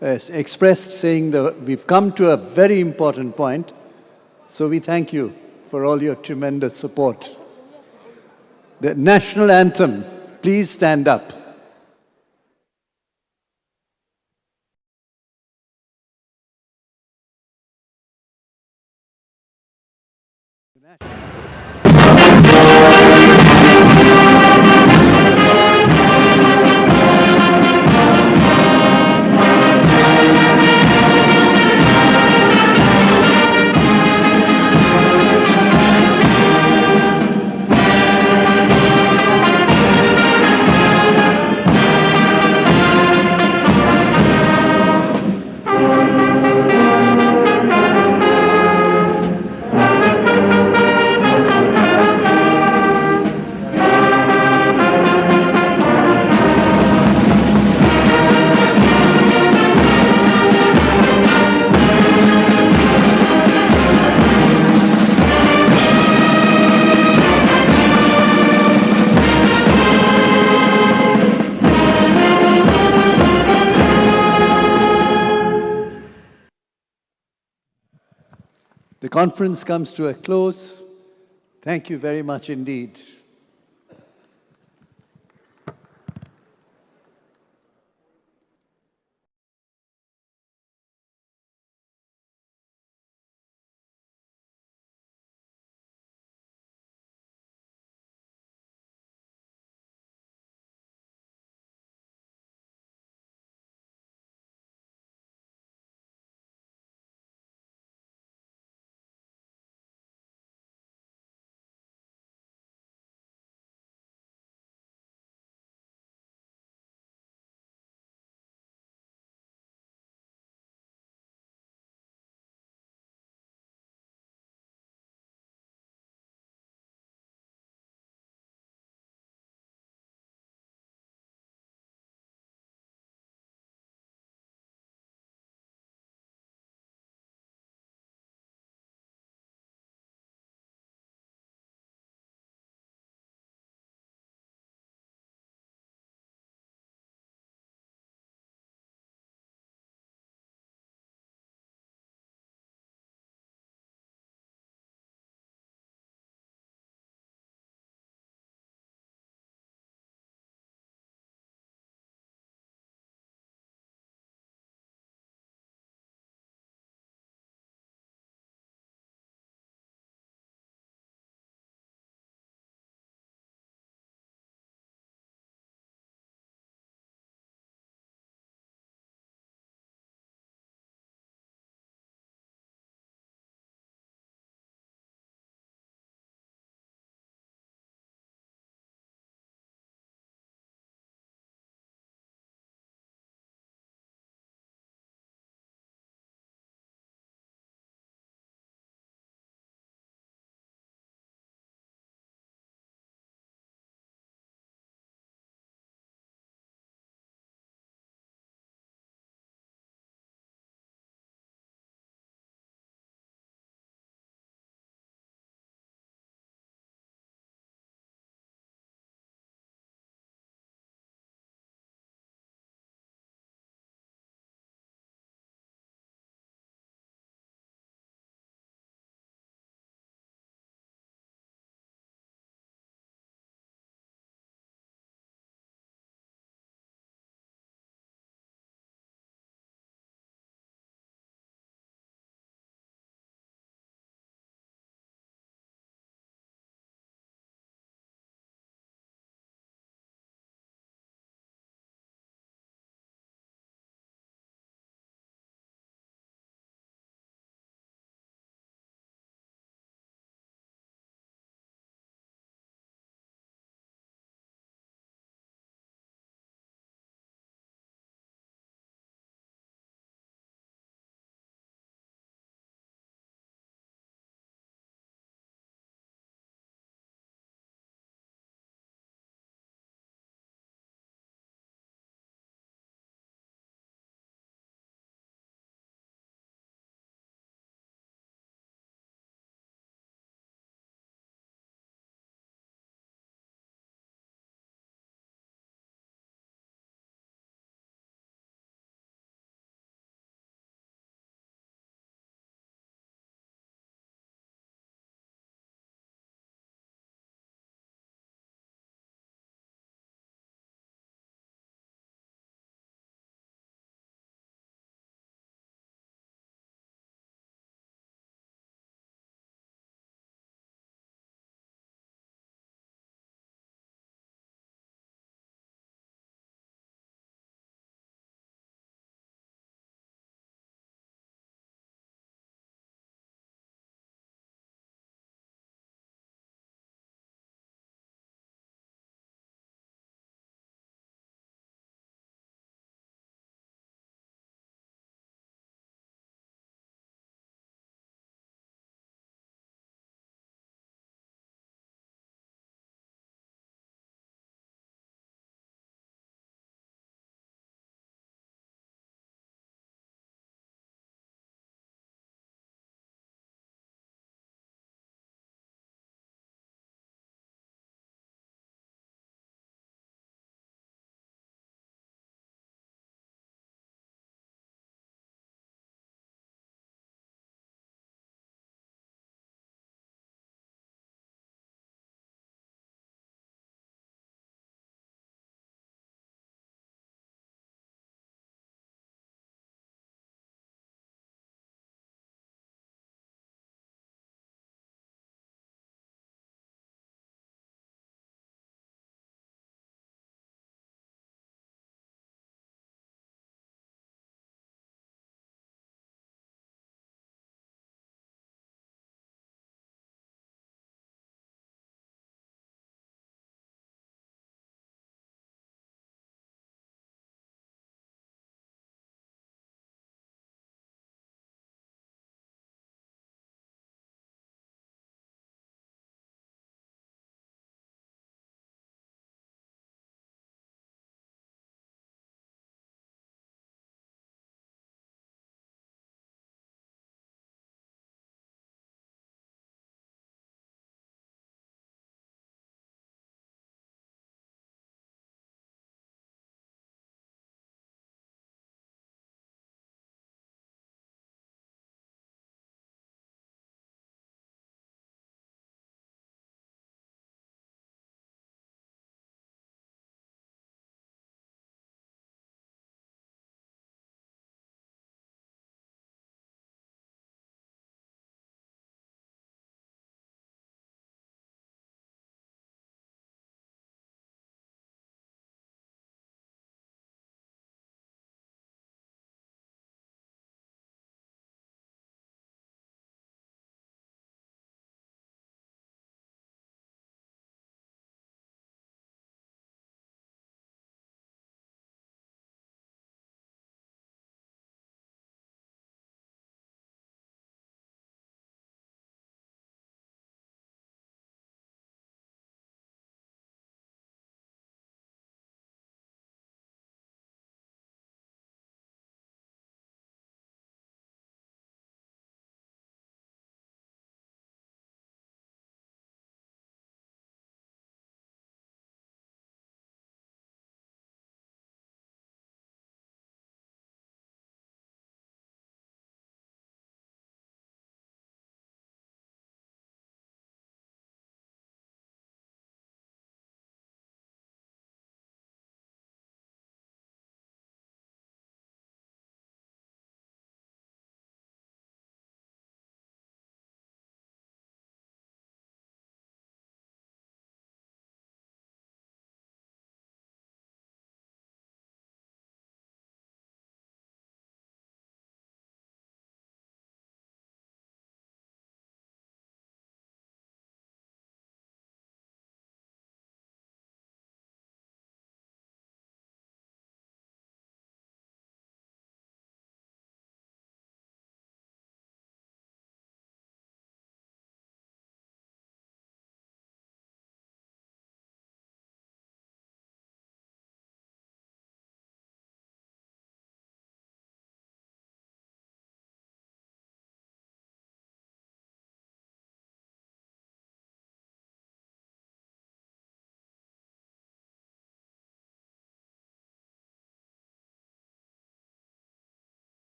has expressed saying that we've come to a very important point. So we thank you for all your tremendous support. The national anthem, please stand up. The conference comes to a close. Thank you very much indeed.